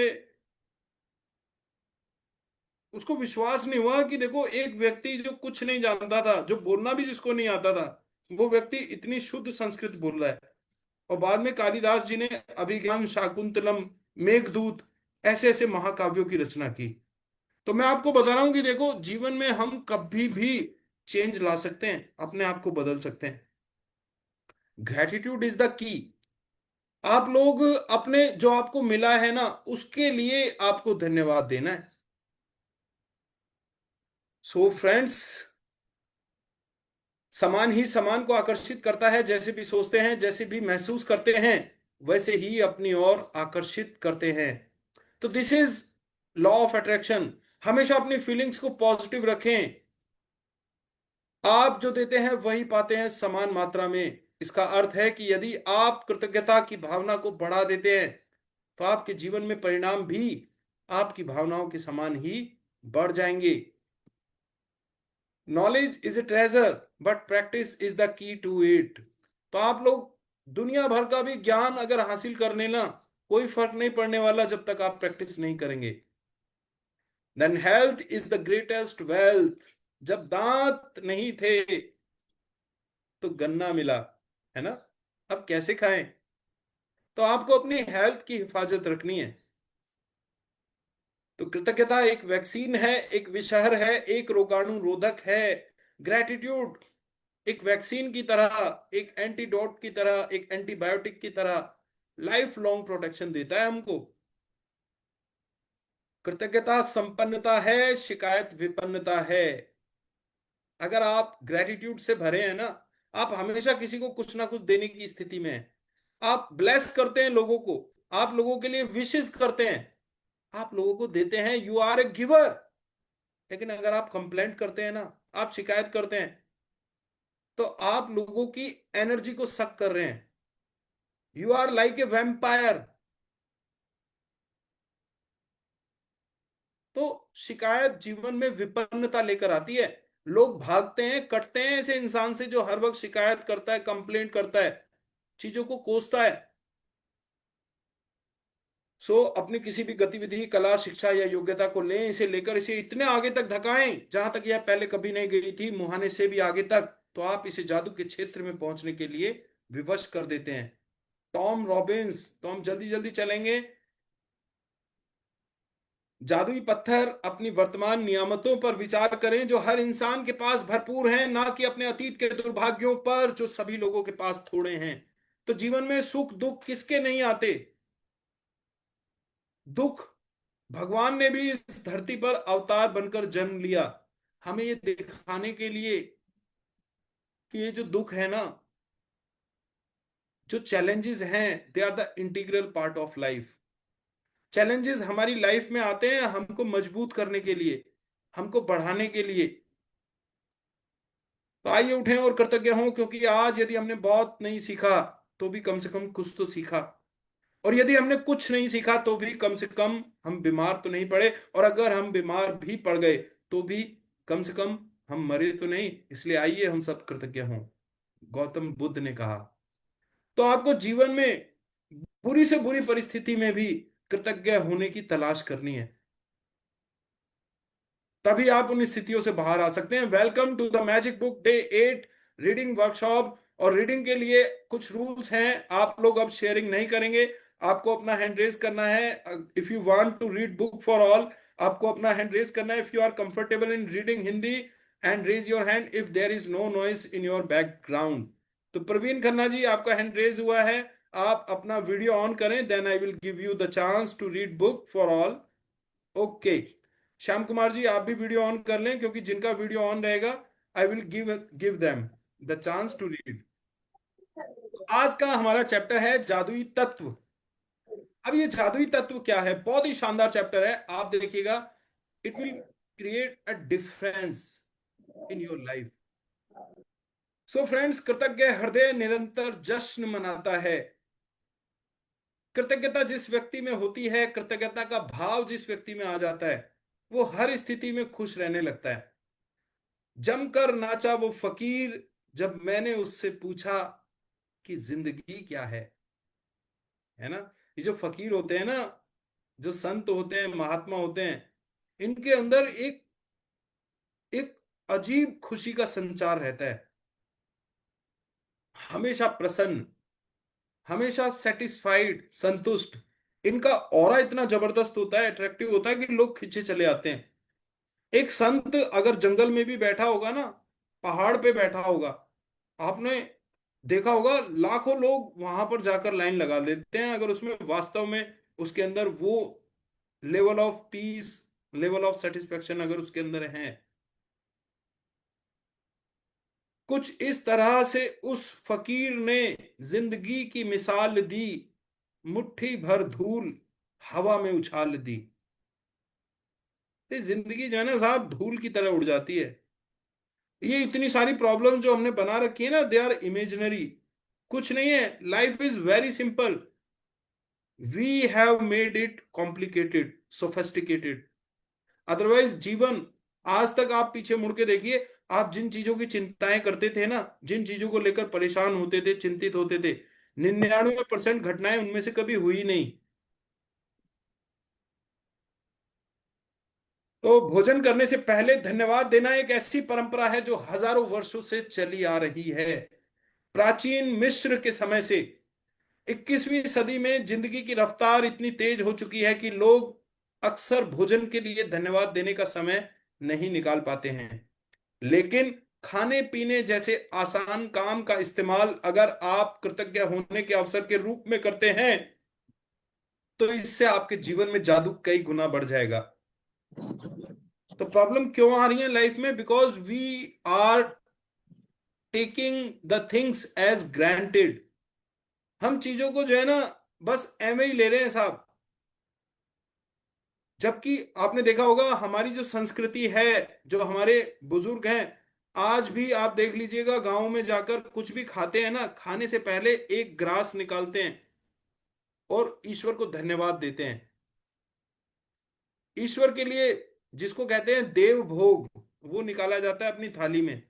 Speaker 1: उसको विश्वास नहीं हुआ कि देखो, एक व्यक्ति जो कुछ नहीं जानता था, जो बोलना भी जिसको नहीं आता था, वो व्यक्ति इतनी शुद्ध संस्कृत बोल रहा है। और बाद में कालिदास जी ने अभिज्ञान शाकुंतलम, मेघदूत, ऐसे ऐसे महाकाव्यों की रचना की। तो मैं आपको बता रहा हूं कि देखो, जीवन में हम कभी भी चेंज ला सकते हैं, अपने आप को बदल सकते हैं। ग्रेटिट्यूड इज द की। आप लोग अपने जो आपको मिला है ना, उसके लिए आपको धन्यवाद देना है। सो फ्रेंड्स, समान ही समान को आकर्षित करता है। जैसे भी सोचते हैं, जैसे भी महसूस करते हैं, वैसे ही अपनी ओर आकर्षित करते हैं। तो this is law of attraction. हमेशा अपनी फीलिंग्स को पॉजिटिव रखें। आप जो देते हैं वही पाते हैं समान मात्रा में। इसका अर्थ है कि यदि आप कृतज्ञता की भावना को बढ़ा देते हैं, तो आपके जीवन में परिणाम भी आपकी भावनाओं के समान ही बढ़ जाएंगे। Knowledge is a treasure but practice is the key to it. तो आप लोग दुनिया भर का भी ज्ञान अगर हासिल कर लेना, कोई फर्क नहीं पड़ने वाला जब तक आप प्रैक्टिस नहीं करेंगे। Then health is the greatest wealth. जब दांत नहीं थे तो गन्ना मिला, है ना? अब कैसे खाएं? तो आपको अपनी हेल्थ की हिफाजत रखनी है। तो कृतज्ञता एक वैक्सीन है, एक विषहर है, एक रोगाणु रोधक है। ग्रेटिट्यूड एक वैक्सीन की तरह, एक एंटीडोट की तरह, एक एंटीबायोटिक की तरह लाइफ लॉन्ग प्रोटेक्शन देता है हमको। कृतज्ञता संपन्नता है, शिकायत विपन्नता है। अगर आप ग्रेटिट्यूड से भरे हैं ना, आप हमेशा किसी को कुछ ना कुछ देने की स्थिति में हैं। आप ब्लेस करते हैं लोगों को, आप लोगों के लिए विशेष करते हैं, आप लोगों को देते हैं, यू आर ए गिवर। लेकिन अगर आप कंप्लेंट करते हैं ना, आप शिकायत करते हैं, तो आप लोगों की एनर्जी को सक कर रहे हैं। You are like a vampire. तो शिकायत जीवन में विपन्नता लेकर आती है। लोग भागते हैं, कटते हैं ऐसे इंसान से जो हर वक्त शिकायत करता है, कंप्लेंट करता है, चीजों को कोसता है। अपनी किसी भी गतिविधि, कला, शिक्षा या योग्यता को लें, इसे लेकर इसे इतने आगे तक धकाएं जहां तक यह पहले कभी नहीं गई थी, मुहाने से भी आगे तक। तो आप इसे जादू के क्षेत्र में पहुंचने के लिए विवश कर देते हैं। Tom Robins. तो हम जल्दी जल्दी चलेंगे। जादुई पत्थर अपनी वर्तमान नियामतों पर विचार करें जो हर इंसान के पास भरपूर हैं, ना कि अपने अतीत के दुर्भाग्यों पर जो सभी लोगों के पास थोड़े हैं। तो जीवन में सुख दुख किसके नहीं आते? दुख, भगवान ने भी इस धरती पर अवतार बनकर जन्म लिया, हमें ये दिखाने के लिए कि ये जो दुख है ना, जो चैलेंजेस हैं, they are the integral part of life. Challenges हमारी लाइफ में आते हैं हमको मजबूत करने के लिए, हमको बढ़ाने के लिए। तो आइए उठें और कृतज्ञ हों, क्योंकि आज यदि हमने बहुत नहीं सीखा तो भी कम से कम कुछ तो सीखा। और यदि हमने कुछ नहीं सीखा तो भी कम से कम हम बीमार तो नहीं पड़े। और अगर हम बीमार भी पड़ गए तो भी कम से कम हम मरे तो नहीं। इसलिए आइए हम सब कृतज्ञ हों। गौतम बुद्ध ने कहा। तो आपको जीवन में बुरी से बुरी परिस्थिति में भी कृतज्ञ होने की तलाश करनी है, तभी आप उन स्थितियों से बाहर आ सकते हैं। Welcome to the magic book day 8 reading workshop. और रीडिंग के लिए कुछ रूल्स हैं, आप लोग अब शेयरिंग नहीं करेंगे। आपको अपना हैंड रेज करना है। If you want to read book for all, आपको अपना हैंड रेज करना है। If you are comfortable in reading Hindi and raise your hand if there is no noise in your background. तो प्रवीण खन्ना जी, आपका हैंड रेज हुआ है, आप अपना वीडियो ऑन करें, then I will give you the chance to read book for all. Okay. Shyam Kumar ji, आप भी video on कर लें, क्योंकि जिनका वीडियो ऑन रहेगा I will give give them the chance to read. आज का हमारा चैप्टर है जादुई तत्व। अब ये जादुई तत्व क्या है? बहुत ही शानदार चैप्टर है, आप देखिएगा। It will create a difference in your life. So friends, कृतज्ञ हृदय निरंतर जश्न मनाता है। कृतज्ञता जिस व्यक्ति में होती है, कृतज्ञता का भाव जिस व्यक्ति में आ जाता है, वो हर स्थिति में खुश रहने लगता है। जमकर नाचा वो फकीर जब मैंने उससे पूछा कि जिंदगी क्या है ना? ये जो फकीर होते हैं ना, जो संत होते हैं, महात्मा होते हैं, इनके अंदर एक एक अजीब खुशी का संचार रहता है। हमेशा प्रसन्न, हमेशा सेटिस्फाइड, संतुष्ट। इनका ऑरा इतना जबरदस्त होता है, अट्रैक्टिव होता है कि लोग खींचे चले आते हैं। एक संत अगर जंगल में भी बैठा होगा ना, पहाड़ पे बैठा होगा, आपने देखा होगा लाखों लोग वहां पर जाकर लाइन लगा लेते हैं, अगर उसमें वास्तव में उसके अंदर वो level of peace, level of satisfaction अगर उसके अंदर है। कुछ इस तरह से उस फकीर ने जिंदगी की मिसाल दी, मुट्ठी भर धूल हवा में उछाल दी। तो जिंदगी जो है ना साहब, धूल की तरह उड़ जाती है। ये इतनी सारी प्रॉब्लम जो हमने बना रखी है ना, दे आर इमेजिनरी। कुछ नहीं है, life is very simple. We have made it complicated, sophisticated. Otherwise जीवन, आज तक आप पीछे मुड़ के देखिए, आप जिन चीजों की चिंताएं करते थे ना, जिन चीजों को लेकर परेशान होते थे, चिंतित होते थे, 99% घटनाएं उनमें से कभी हुई नहीं। तो भोजन करने से पहले धन्यवाद देना एक ऐसी परंपरा है जो हजारों वर्षों से चली आ रही है। प्राचीन मिस्र के समय से 21वीं सदी में जिंदगी की रफ्तार इतनी तेज हो चुकी है कि लोग अक्सर भोजन के लिए धन्यवाद देने का समय नहीं निकाल पाते हैं। लेकिन खाने पीने जैसे आसान काम का इस्तेमाल अगर आप कृतज्ञ होने के अवसर के रूप में करते हैं, तो इससे आपके जीवन में जादू कई गुना बढ़ जाएगा। तो प्रॉब्लम क्यों आ रही है लाइफ में? Because we are taking the things as granted. हम चीजों को जो है ना, बस एवे ही ले रहे हैं साहब। जबकि आपने देखा होगा हमारी जो संस्कृति है, जो हमारे बुजुर्ग हैं, आज भी आप देख लीजिएगा गांव में जाकर कुछ भी खाते हैं ना, खाने से पहले एक ग्रास निकालते हैं और ईश्वर को धन्यवाद देते हैं। ईश्वर के लिए, जिसको कहते हैं देव भोग, वो निकाला जाता है अपनी थाली में।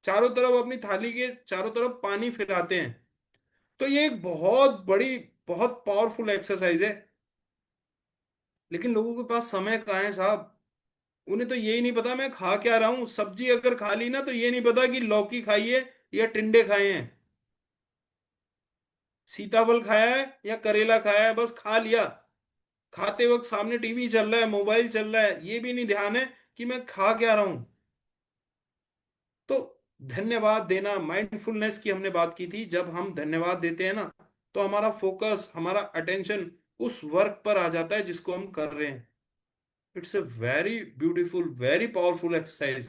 Speaker 1: चारों तरफ, अपनी थाली के चारों तरफ पानी फिराते हैं। तो ये एक बहुत बड़ी, बहुत पावरफुल एक्सरसाइज है। लेकिन लोगों के पास समय कहाँ है साहब? उन्हें तो यही नहीं पता मैं खा क्या रहा हूं। सब्जी अगर खा ली ना, तो ये नहीं पता कि लौकी खाई है या टिंडे खाए हैं, सीताफल खाया है या करेला खाया है, बस खा लिया। खाते वक्त सामने टीवी चल रहा है, मोबाइल चल रहा है, ये भी नहीं ध्यान है कि मैं खा क्या रहा हूं। तो धन्यवाद देना, माइंडफुलनेस की हमने बात की थी। जब हम धन्यवाद देते हैं ना, तो हमारा फोकस, हमारा अटेंशन उस वर्क पर आ जाता है जिसको हम कर रहे हैं। It's a very beautiful, very powerful exercise.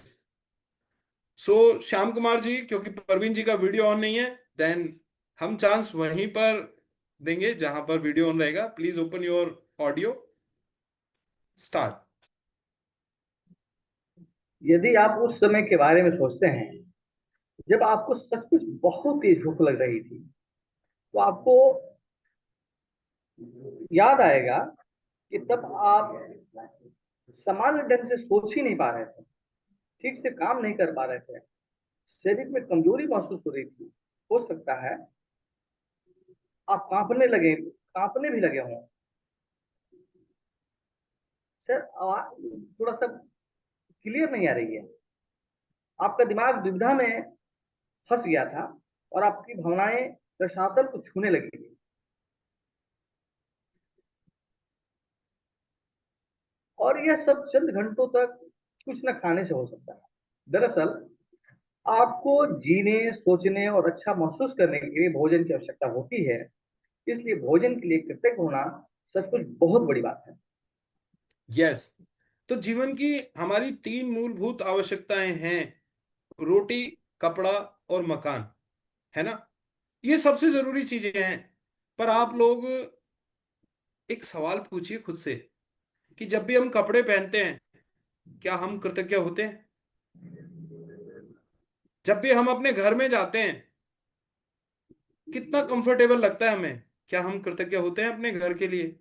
Speaker 1: So Shyam Kumar ji, क्योंकि परवीन जी का वीडियो ऑन नहीं है, देन हम चांस वहीं पर देंगे जहां पर वीडियो ऑन रहेगा। Please open your audio, start.
Speaker 3: यदि आप उस समय के बारे में सोचते हैं जब आपको सचमुच बहुत तेज भूख लग रही थी, तो आपको याद आएगा कि तब आप सामान्य ढंग से सोच ही नहीं पा रहे थे, ठीक से काम नहीं कर पा रहे थे, शरीर में कमजोरी महसूस हो रही थी। हो सकता है आप कांपने भी लगे हों। सर, आवाज थोड़ा सा क्लियर नहीं आ रही है। आपका दिमाग दुविधा में फंस गया था और आपकी भावनाएं रसातल को छूने लगी थी। और यह सब चंद घंटों तक कुछ न खाने से हो सकता है। दरअसल आपको जीने, सोचने और अच्छा महसूस करने के लिए भोजन की आवश्यकता होती है। इसलिए भोजन के लिए कृतज्ञ होना सचमुच बहुत बड़ी बात है।
Speaker 1: यस। तो जीवन की हमारी तीन मूलभूत आवश्यकताएं हैं: रोटी, कपड़ा और मकान, है ना? ये सबसे जरूरी चीजें हैं। पर आप लोग एक सवाल पूछिए खुद से कि जब भी हम कपड़े पहनते हैं, क्या हम कृतज्ञ होते हैं? जब भी हम अपने घर में जाते हैं, कितना कंफर्टेबल लगता है हमें, क्या हम कृतज्ञ होते हैं अपने घर के लिए,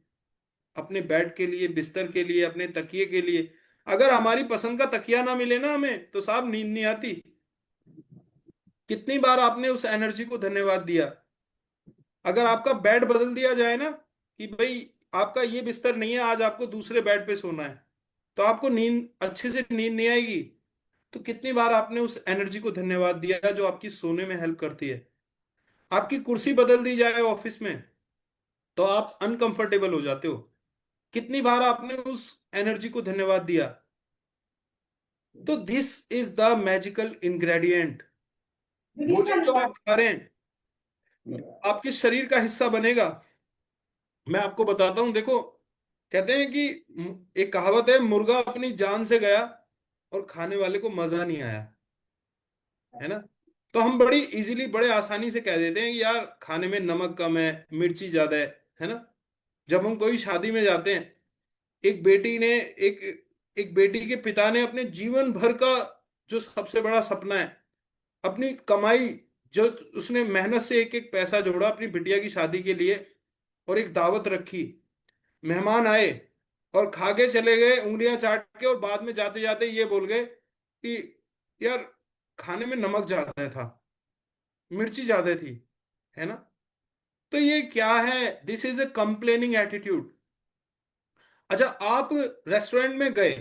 Speaker 1: अपने बेड के लिए, बिस्तर के लिए, अपने तकिए के लिए? अगर हमारी पसंद का तकिया ना मिले ना हमें, तो साहब नींद नहीं आती। कितनी बार आपने उस एनर्जी को धन्यवाद दिया? अगर आपका बेड बदल दिया जाए ना, कि भाई आपका ये बिस्तर नहीं है, आज आपको दूसरे बेड पे सोना है, तो आपको नींद, अच्छे से नींद नहीं आएगी। तो कितनी बार आपने उस एनर्जी को धन्यवाद दिया जो आपकी सोने में हेल्प करती है? आपकी कुर्सी बदल दी जाए ऑफिस में, तो आप अनकंफर्टेबल हो जाते हो। कितनी बार आपने उस एनर्जी को धन्यवाद दिया? तो this is the magical ingredient. भोजन जो आप खा रहे हैं आपके शरीर का हिस्सा बनेगा। मैं आपको बताता हूं, देखो, कहते हैं कि एक कहावत है, मुर्गा अपनी जान से गया और खाने वाले को मजा नहीं आया, है ना? तो हम बड़ी इजीली, बड़े आसानी से कह देते हैं कि यार खाने में नमक कम है, मिर्ची ज्यादा है ना? जब हम कोई शादी में जाते हैं, एक बेटी ने, एक एक बेटी के पिता ने अपने जीवन भर का जो सबसे बड़ा सपना है, अपनी कमाई, जो उसने मेहनत से एक एक पैसा जोड़ा अपनी बिटिया की शादी के लिए, और एक दावत रखी, मेहमान आए, और खा के चले गए उंगलियां चाट के, और बाद में जाते जाते ये बोल गए कि यार खाने में नमक ज्यादा था, मिर्ची ज्यादा थी, है ना। तो ये क्या है? This is a complaining attitude. अच्छा, आप रेस्टोरेंट में गए,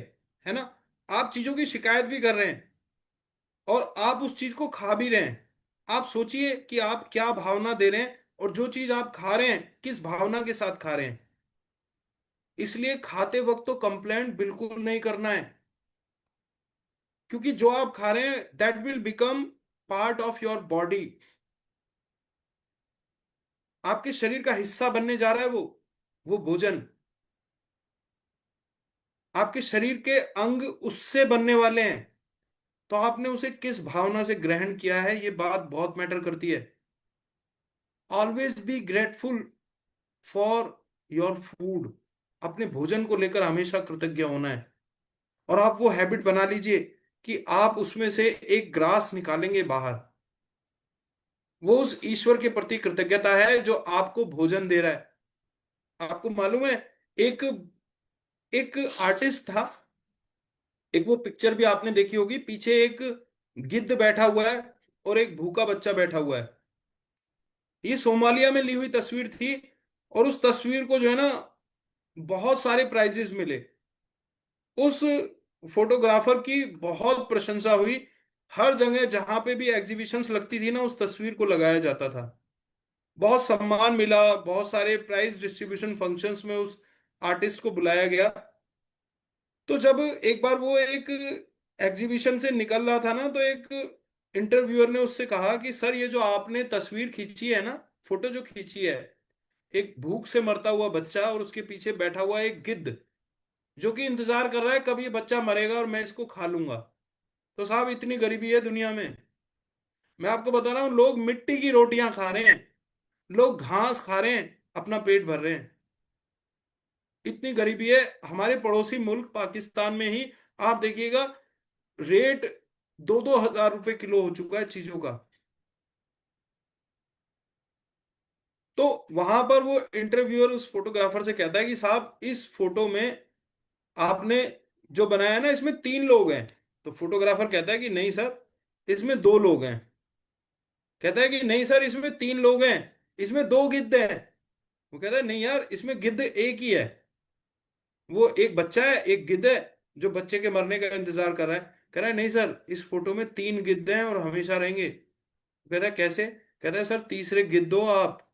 Speaker 1: है ना, आप चीजों की शिकायत भी कर रहे हैं और आप उस चीज को खा भी रहे हैं। आप सोचिए कि आप क्या भावना दे रहे हैं, और जो चीज आप खा रहे हैं किस भावना के साथ खा रहे हैं। इसलिए खाते वक्त तो कंप्लेंट बिल्कुल नहीं करना है, क्योंकि जो आप खा रहे हैं that will become part of your body. आपके शरीर का हिस्सा बनने जा रहा है वो भोजन। आपके शरीर के अंग उससे बनने वाले हैं। तो आपने उसे किस भावना से ग्रहण किया है, ये बात बहुत मैटर करती है। Always be grateful for your food. अपने भोजन को लेकर हमेशा कृतज्ञ होना है। और आप वो हैबिट बना लीजिए कि आप उसमें से एक ग्रास निकालेंगे बाहर। वो उस ईश्वर के प्रति कृतज्ञता है जो आपको भोजन दे रहा है। आपको मालूम है, एक एक आर्टिस्ट था, एक वो पिक्चर भी आपने देखी होगी, पीछे एक गिद्ध बैठा हुआ है और एक भूखा बच्चा बैठा हुआ है। ये सोमालिया में ली हुई तस्वीर थी, और उस तस्वीर को जो है ना बहुत सारे प्राइजेस मिले। उस फोटोग्राफर की बहुत प्रशंसा हुई। हर जगह जहां पे भी एग्जीबिशंस लगती थी ना, उस तस्वीर को लगाया जाता था। बहुत सम्मान मिला, बहुत सारे प्राइज डिस्ट्रीब्यूशन फंक्शंस में उस आर्टिस्ट को बुलाया गया। तो जब एक बार वो एक एग्जीबिशन से निकल रहा था ना, तो एक इंटरव्यूअर ने उससे कहा कि सर, ये जो आपने तस्वीर खींची है ना, फोटो जो खींची है, एक भूख से मरता हुआ बच्चा और उसके पीछे बैठा हुआ एक गिद्ध जो कि इंतजार कर रहा है कब ये बच्चा मरेगा और मैं इसको खा लूंगा। तो साहब, इतनी गरीबी है दुनिया में। मैं आपको बता रहा हूँ, लोग मिट्टी की रोटियां खा रहे हैं, लोग घास खा रहे हैं, अपना पेट भर रहे हैं। इतनी गरीबी है। हमारे पड़ोसी मुल्क पाकिस्तान में ही आप देखिएगा, रेट 2-2 हजार रुपए किलो हो चुका है चीजों का। तो वहां पर वो इंटरव्यूअर उस फोटोग्राफर से कहता है कि साहब, इस फोटो में आपने जो बनाया है ना, इसमें 3 लोग हैं। तो फोटोग्राफर कहता है कि नहीं सर, इसमें 2 लोग हैं। कहता है कि नहीं सर, इसमें 3 लोग हैं, इसमें 2 गिद्ध हैं। वो कहता है नहीं यार, इसमें गिद्ध एक ही है। वो एक बच्चा है, एक गिद्ध है जो बच्चे के मरने का इंतजार कर रहा है। कह रहा है नहीं सर, इस फोटो में 3 गिद्ध हैं और हमेशा रहेंगे। कहता है कैसे? कहता है सर, तीसरे गिद्ध हो आप।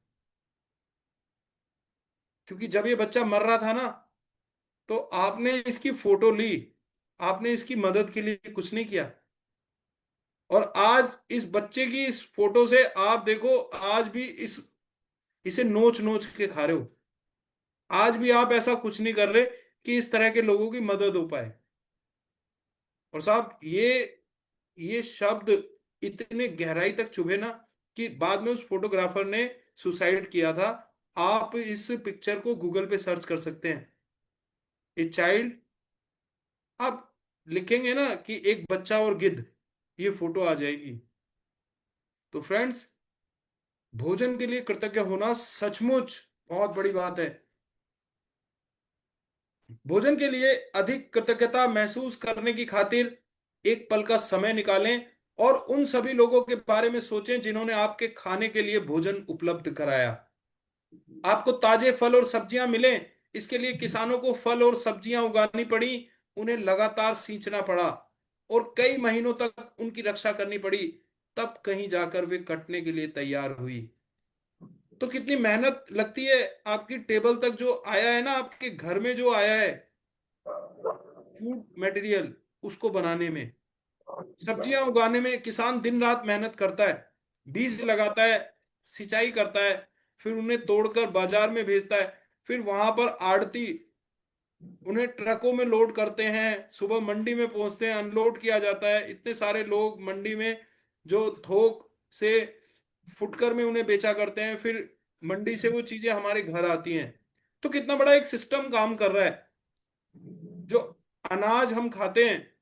Speaker 1: क्योंकि जब ये बच्चा मर रहा था ना, तो आपने इसकी फोटो ली, आपने इसकी मदद के लिए कुछ नहीं किया। और आज इस बच्चे की इस फोटो से आप देखो, आज भी इसे नोच नोच के खा रहे हो। आज भी आप ऐसा कुछ नहीं कर रहे कि इस तरह के लोगों की मदद हो पाए। और साहब, ये शब्द इतने गहराई तक चुभे ना, कि बाद में उस फोटोग्राफर ने सुसाइड किया था। आप इस पिक्चर को गूगल पे सर्च कर सकते हैं, ए चाइल्ड। आप लिखेंगे ना कि एक बच्चा और गिद्ध, ये फोटो आ जाएगी। तो फ्रेंड्स, भोजन के लिए कृतज्ञ होना सचमुच बहुत बड़ी बात है। भोजन के लिए अधिक कृतज्ञता महसूस करने की खातिर एक पल का समय निकालें और उन सभी लोगों के बारे में सोचें जिन्होंने आपके खाने के लिए भोजन उपलब्ध कराया। आपको ताजे फल और सब्जियां मिलें, इसके लिए किसानों को फल और सब्जियां उगानी पड़ी, उन्हें लगातार सींचना पड़ा और कई महीनों तक उनकी रक्षा करनी पड़ी। तब कहीं जाकर वे कटने के लिए तैयार हुई। तो कितनी मेहनत लगती है आपकी टेबल तक जो आया है ना, आपके घर में जो आया है फूड मटेरियल, उसको बनाने में, सब्जियां उगाने में किसान दिन रात मेहनत करता है। बीज लगाता है, सिंचाई करता है, फिर उन्हें तोड़कर बाजार में भेजता है। फिर वहां पर आड़ती उन्हें ट्रकों में लोड करते हैं, सुबह मंडी में पहुंचते हैं, अनलोड किया जाता है। इतने सारे लोग मंडी में जो थोक से फुटकर में उन्हें बेचा करते हैं, फिर मंडी से वो चीजें हमारे घर आती हैं। तो कितना बड़ा एक सिस्टम काम कर रहा है। जो अनाज हम खाते हैं,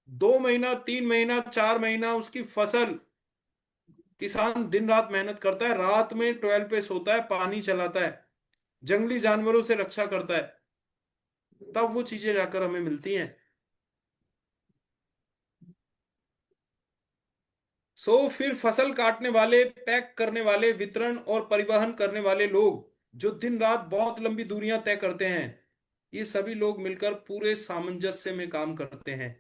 Speaker 1: 2 महीना, 3 महीना, 4 महीना उसकी फसल किसान दिन रात मेहनत करता है, रात में 12 पे सोता है, पानी चलाता है, जंगली जानवरों से रक्षा करता है। तब वो चीजें जाकर हमें मिलती हैं। फिर फसल काटने वाले, पैक करने वाले, वितरण और परिवहन करने वाले लोग जो दिन रात बहुत लंबी दूरियां तय करते हैं, ये सभी लोग मिलकर पूरे सामंजस्य में काम करते हैं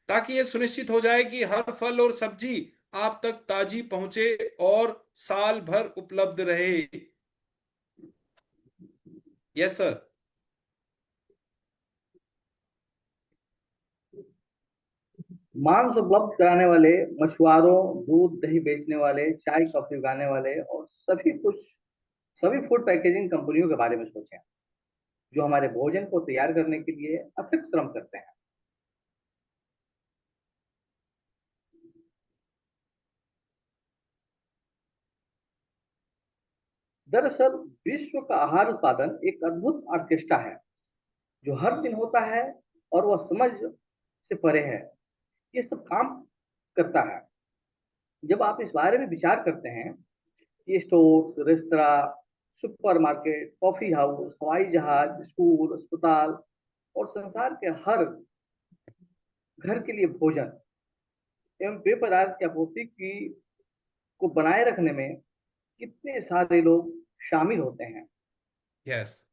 Speaker 1: ताकि ये सुनिश्चित हो जाए कि हर फल और सब्जी आप तक ताजी पहुंचे और साल भर उपलब्ध रहे। Yes sir.
Speaker 3: मांस उपलब्ध कराने वाले मछुआरों, दूध दही बेचने वाले, चाय कॉफी उगाने वाले और सभी फूड पैकेजिंग कंपनियों के बारे में सोचें, जो हमारे भोजन को तैयार करने के लिए अथक श्रम करते हैं। दरअसल विश्व का आहार उत्पादन एक अद्भुत ऑर्केस्ट्रा है जो हर दिन होता है और वह समझ से परे है। ये सब काम करता है। जब आप इस बारे में विचार करते हैं, ये stores, restaurant, supermarket, coffee house, हवाई जहाज, स्कूल, अस्पताल और संसार के हर घर के लिए भोजन एवं पेय पदार्थ की आपूर्ति की को बनाए रखने में कितने सारे लोग शामिल होते हैं।
Speaker 1: यस।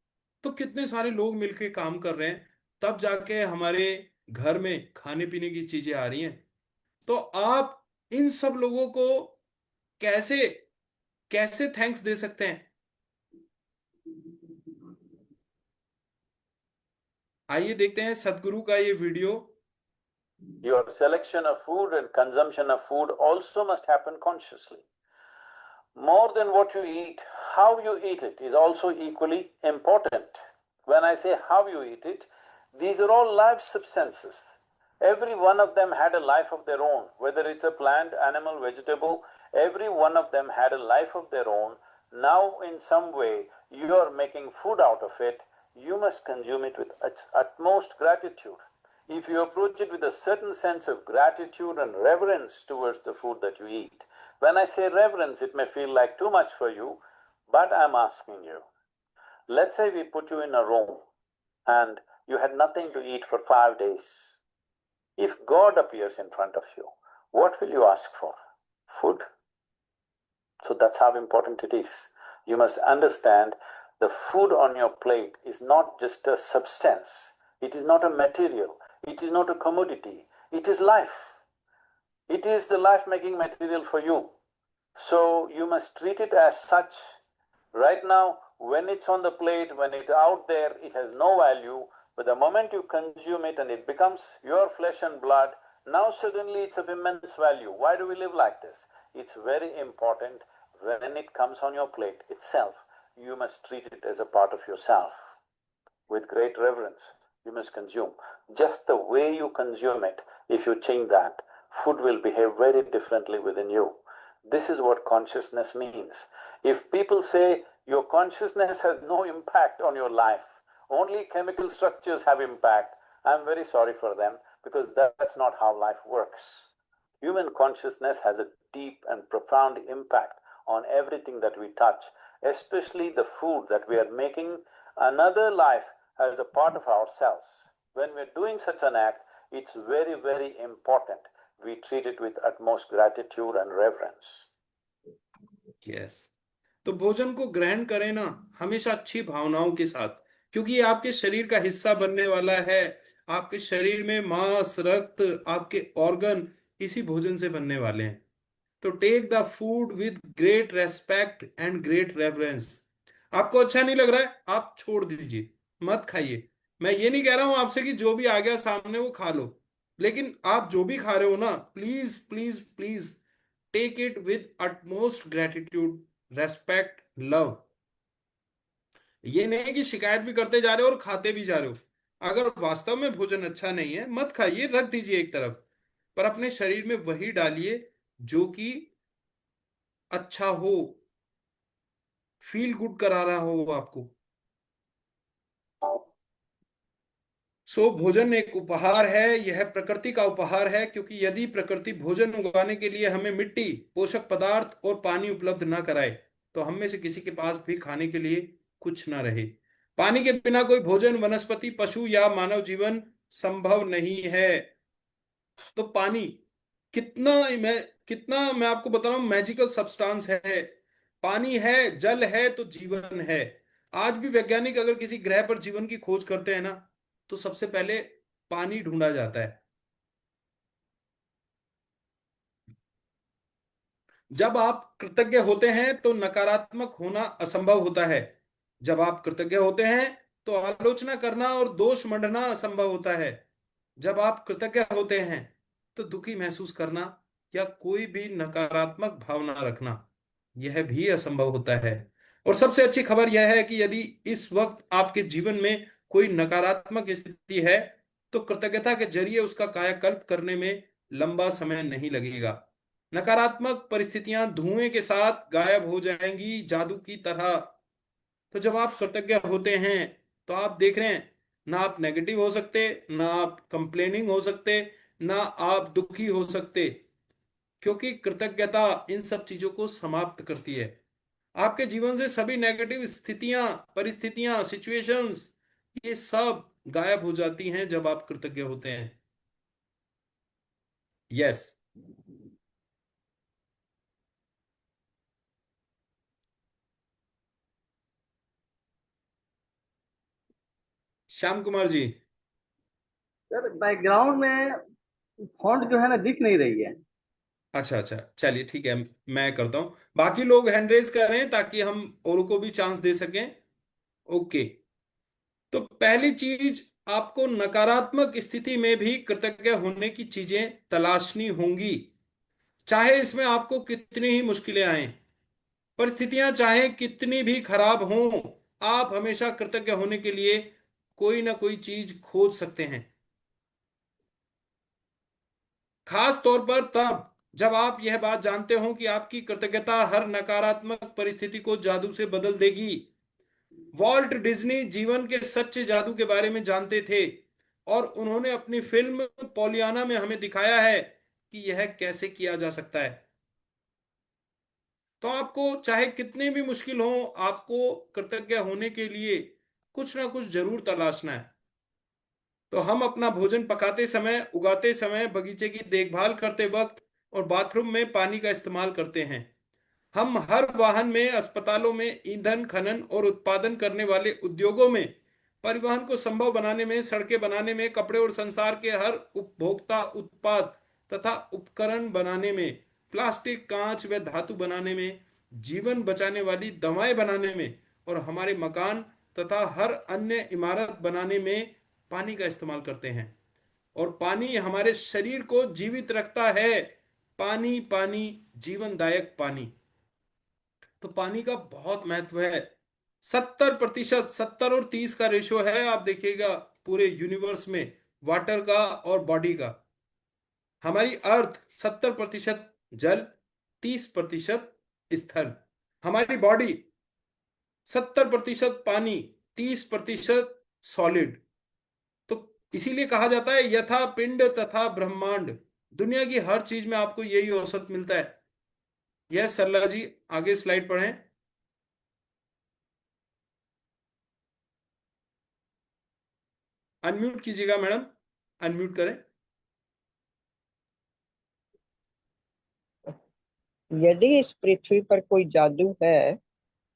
Speaker 1: तो कितने सारे लोग मिलके काम कर रहे हैं, तब जाके हमारे घर में खाने पीने की चीजें आ रही हैं। तो आप इन सब लोगों को कैसे कैसे थैंक्स दे सकते हैं? आइए देखते हैं सदगुरु का ये video.
Speaker 4: Your selection of food and consumption of food also must happen consciously. More than what you eat, how you eat it is also equally important. When I say how you eat it, these are all live substances. Every one of them had a life of their own, whether it's a plant, animal, vegetable, every one of them had a life of their own. Now, in some way, you are making food out of it, you must consume it with utmost gratitude. If you approach it with a certain sense of gratitude and reverence towards the food that you eat, when I say reverence, it may feel like too much for you, but I'm asking you. Let's say we put you in a room and you had nothing to eat for 5 days. If God appears in front of you, what will you ask for? Food. So that's how important it is. You must understand the food on your plate is not just a substance. It is not a material. It is not a commodity. It is life. It is the life-making material for you. So you must treat it as such. Right now, when it's on the plate, when it's out there, it has no value. But the moment you consume it and it becomes your flesh and blood, now suddenly it's of immense value. Why do we live like this? It's very important when it comes on your plate itself. You must treat it as a part of yourself. With great reverence, you must consume. Just the way you consume it, if you change that, food will behave very differently within you. This is what consciousness means. If people say your consciousness has no impact on your life, only chemical structures have impact, I'm very sorry for them because that's not how life works. Human consciousness has a deep and profound impact on everything that we touch, especially the food that we are making another life as a part of ourselves. When we're doing such an act, it's very, very important we treat it with utmost gratitude and reverence.
Speaker 1: Yes. तो भोजन को ग्रहण करें ना, हमेशा अच्छी भावनाओं के साथ, क्योंकि ये आपके शरीर का हिस्सा बनने वाला है। आपके शरीर में मांस, रक्त, आपके ऑर्गन इसी भोजन से बनने वाले हैं। तो take the food with great respect and great reverence. आपको अच्छा नहीं लग रहा है, आप छोड़ दीजिए, मत खाइए। मैं ये नहीं कह रहा हूं आपसे कि जो भी आ गया सामने वो खा लो, लेकिन आप जो भी खा रहे हो ना, please please please take it with utmost gratitude, respect, love. ये नहीं कि शिकायत भी करते जा रहे हो और खाते भी जा रहे हो। अगर वास्तव में भोजन अच्छा नहीं है, मत खाइए, रख दीजिए एक तरफ, पर अपने शरीर में वही डालिए जो कि अच्छा हो, फील गुड करा रहा हो वो आपको। भोजन एक उपहार है, यह प्रकृति का उपहार है, क्योंकि यदि प्रकृति भोजन उगाने के लिए हमें मिट्टी, पोषक पदार्थ और पानी उपलब्ध ना कराए, तो हम में से किसी के पास भी खाने के लिए कुछ ना रहे। पानी के बिना कोई भोजन, वनस्पति, पशु या मानव जीवन संभव नहीं है। तो पानी कितना, कितना मैं आपको बता रहा हूं, मैजिकल सब्सटेंस है। पानी है, जल है तो जीवन है। आज भी वैज्ञानिक अगर किसी ग्रह पर जीवन की खोज करते हैं ना, तो सबसे पहले पानी ढूंढा जाता है। जब आप कृतज्ञ होते हैं तो नकारात्मक होना असंभव होता है। जब आप कृतज्ञ होते हैं तो आलोचना करना और दोष मंडना असंभव होता है। जब आप कृतज्ञ होते हैं तो दुखी महसूस करना या कोई भी नकारात्मक भावना रखना, यह भी असंभव होता है। और सबसे अच्छी खबर यह है कि यदि इस वक्त आपके जीवन में कोई नकारात्मक स्थिति है, तो कृतज्ञता के जरिए उसका कायाकल्प करने में लंबा समय नहीं लगेगा। नकारात्मक परिस्थितियां धुएं के साथ गायब हो जाएंगी, जादू की तरह। तो जब आप कृतज्ञ होते हैं तो आप देख रहे हैं, ना आप नेगेटिव हो सकते, ना आप कंप्लेनिंग हो सकते, ना आप दुखी हो सकते, क्योंकि कृतज्ञता इन सब चीजों को समाप्त करती है। आपके जीवन से सभी नेगेटिव स्थितियां, परिस्थितियां, सिचुएशंस, ये सब गायब हो जाती हैं जब आप कृतज्ञ होते हैं। यस। श्याम कुमार जी।
Speaker 3: सर बैकग्राउंड में फॉन्ट जो है ना दिख नहीं रही है।
Speaker 1: अच्छा अच्छा, चलिए ठीक है, मैं करता हूं। बाकी लोग हैंड रेज करें ताकि हम औरों को भी चांस दे सकें। ओके। तो पहली चीज, आपको नकारात्मक स्थिति में भी कृतज्ञ होने की चीजें तलाशनी होंगी। चाहे इसमें आपको कितनी ही मुश्किलें आए, परिस्थितियां चाहे कितनी भी खराब हों, आप हमेशा कृतज्ञ होने के लिए कोई ना कोई चीज खोज सकते हैं। खास तौर पर तब जब आप यह बात जानते हो कि आपकी कृतज्ञता हर नकारात्मक परिस्थिति को जादू से बदल देगी। वॉल्ट डिज्नी जीवन के सच्चे जादू के बारे में जानते थे, और उन्होंने अपनी फिल्म पॉलियाना में हमें दिखाया है कि यह कैसे किया जा सकता है। तो आपको चाहे कितनी भी मुश्किल हो, आपको कृतज्ञ होने के लिए कुछ ना कुछ जरूर तलाशना है। तो हम अपना भोजन पकाते समय, उगाते समय, बगीचे की देखभाल करते वक्त और बाथरूम में पानी का इस्तेमाल करते हैं। हम हर वाहन में, अस्पतालों में, ईंधन खनन और उत्पादन करने वाले उद्योगों में, परिवहन को संभव बनाने में, सड़कें बनाने में, कपड़े और संसार के हर उपभोक्ता उत्पाद तथा उपकरण बनाने में, प्लास्टिक, कांच व धातु बनाने में, जीवन बचाने वाली दवाएं बनाने में और हमारे मकान तथा हर अन्य इमारत बनाने में पानी का इस्तेमाल करते हैं। और पानी हमारे शरीर को जीवित रखता है। पानी पानी, जीवनदायक पानी। तो पानी का बहुत महत्व है। 70%, 70 और 30 का रेशियो है, आप देखिएगा पूरे यूनिवर्स में, वाटर का और बॉडी का। हमारी अर्थ 70% जल, 30% स्थल। हमारी बॉडी 70% पानी, 30% सॉलिड। तो इसीलिए कहा जाता है यथा पिंड तथा ब्रह्मांड। दुनिया की हर चीज में आपको यही औसत मिलता है। यह सरला जी, आगे स्लाइड पढ़ें। अनम्यूट कीजिएगा मैडम, अनम्यूट करें।
Speaker 5: यदि इस पृथ्वी पर कोई जादू है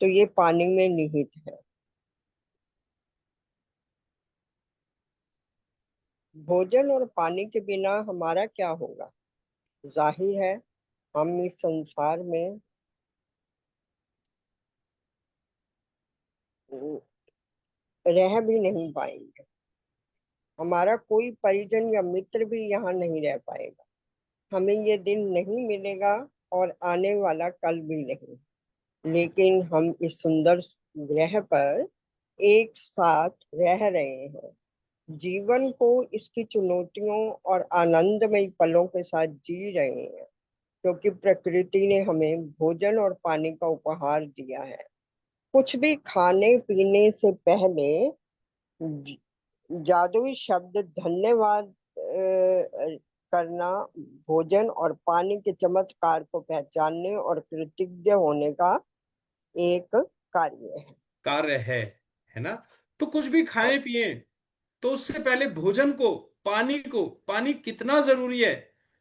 Speaker 5: तो ये पानी में निहित है। भोजन और पानी के बिना हमारा क्या होगा? जाहिर है हम इस संसार में रह भी नहीं पाएंगे। हमारा कोई परिजन या मित्र भी यहाँ नहीं रह पाएगा। हमें ये दिन नहीं मिलेगा और आने वाला कल भी नहीं। लेकिन हम इस सुंदर ग्रह पर एक साथ रह रहे हैं, जीवन को इसकी चुनौतियों और आनंदमय पलों के साथ जी रहे हैं, क्योंकि प्रकृति ने हमें भोजन और पानी का उपहार दिया है। कुछ भी खाने पीने से पहले जादुई शब्द धन्यवाद करना, भोजन और पानी के चमत्कार को पहचानने और कृतज्ञ होने का एक कार्य है।
Speaker 1: कार्य है ना? तो कुछ भी खाएं पिएं, तो उससे पहले भोजन को, पानी कितना जरूरी है,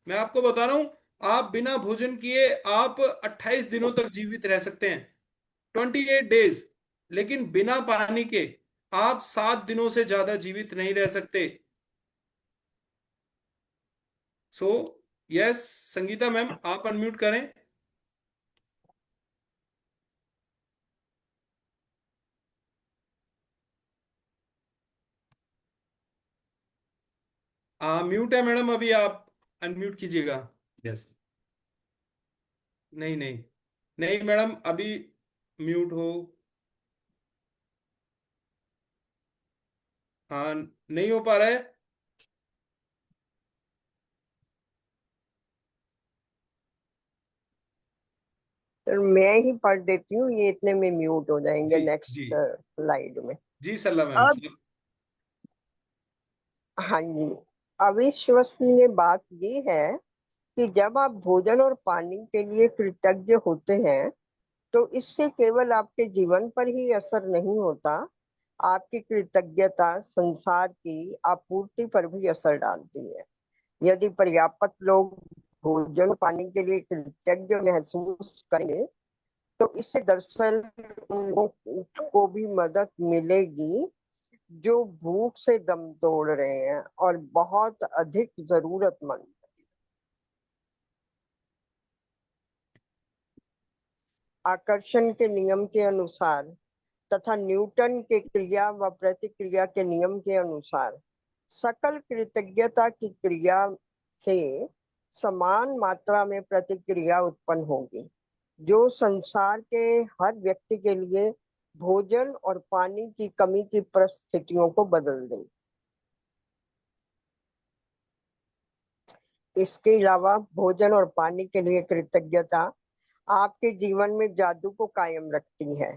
Speaker 1: मैं आपको बता रहा हूं। आप बिना भोजन किए आप 28 दिनों तक जीवित रह सकते हैं, 28 डेज। लेकिन बिना पानी के आप 7 दिनों से ज्यादा जीवित नहीं रह सकते। सो यस, संगीता मैम आप अनम्यूट करें। म्यूट है मैडम, अभी आप अनम्यूट कीजिएगा। यस। नहीं नहीं, नहीं मैडम अभी म्यूट हो। हाँ, नहीं हो पा रहा है।
Speaker 5: तो मैं ही पढ़ देती हूँ, ये इतने में म्यूट हो जाएंगे
Speaker 1: जी
Speaker 5: नेक्स्ट
Speaker 1: जी
Speaker 5: स्लाइड में।
Speaker 1: जी सल्ला मैम।
Speaker 5: अब हाँ जी, अविश्वसनीय बात ये है कि जब आप भोजन और पानी के लिए कृतज्ञ होते हैं, तो इससे केवल आपके जीवन पर ही असर नहीं होता, आपकी कृतज्ञता संसार की आपूर्ति पर भी असर डालती है। यदि पर्याप्त लोग भोजन और पानी के लिए कृतज्ञ महसूस करेंगे, तो इससे दरअसल उन लोगों को भी मदद मिलेगी जो भूख से दम तोड़ रहे हैं और बहुत अधिक जरूरतमंद। आकर्षण के नियम के अनुसार तथा न्यूटन के क्रिया व प्रतिक्रिया के नियम के अनुसार सकल कृतज्ञता की क्रिया से समान मात्रा में प्रतिक्रिया उत्पन्न होगी, जो संसार के हर व्यक्ति के लिए भोजन और पानी की कमी की परिस्थितियों को बदल दे। इसके अलावा भोजन और पानी के लिए कृतज्ञता आपके जीवन में जादू को कायम रखती है।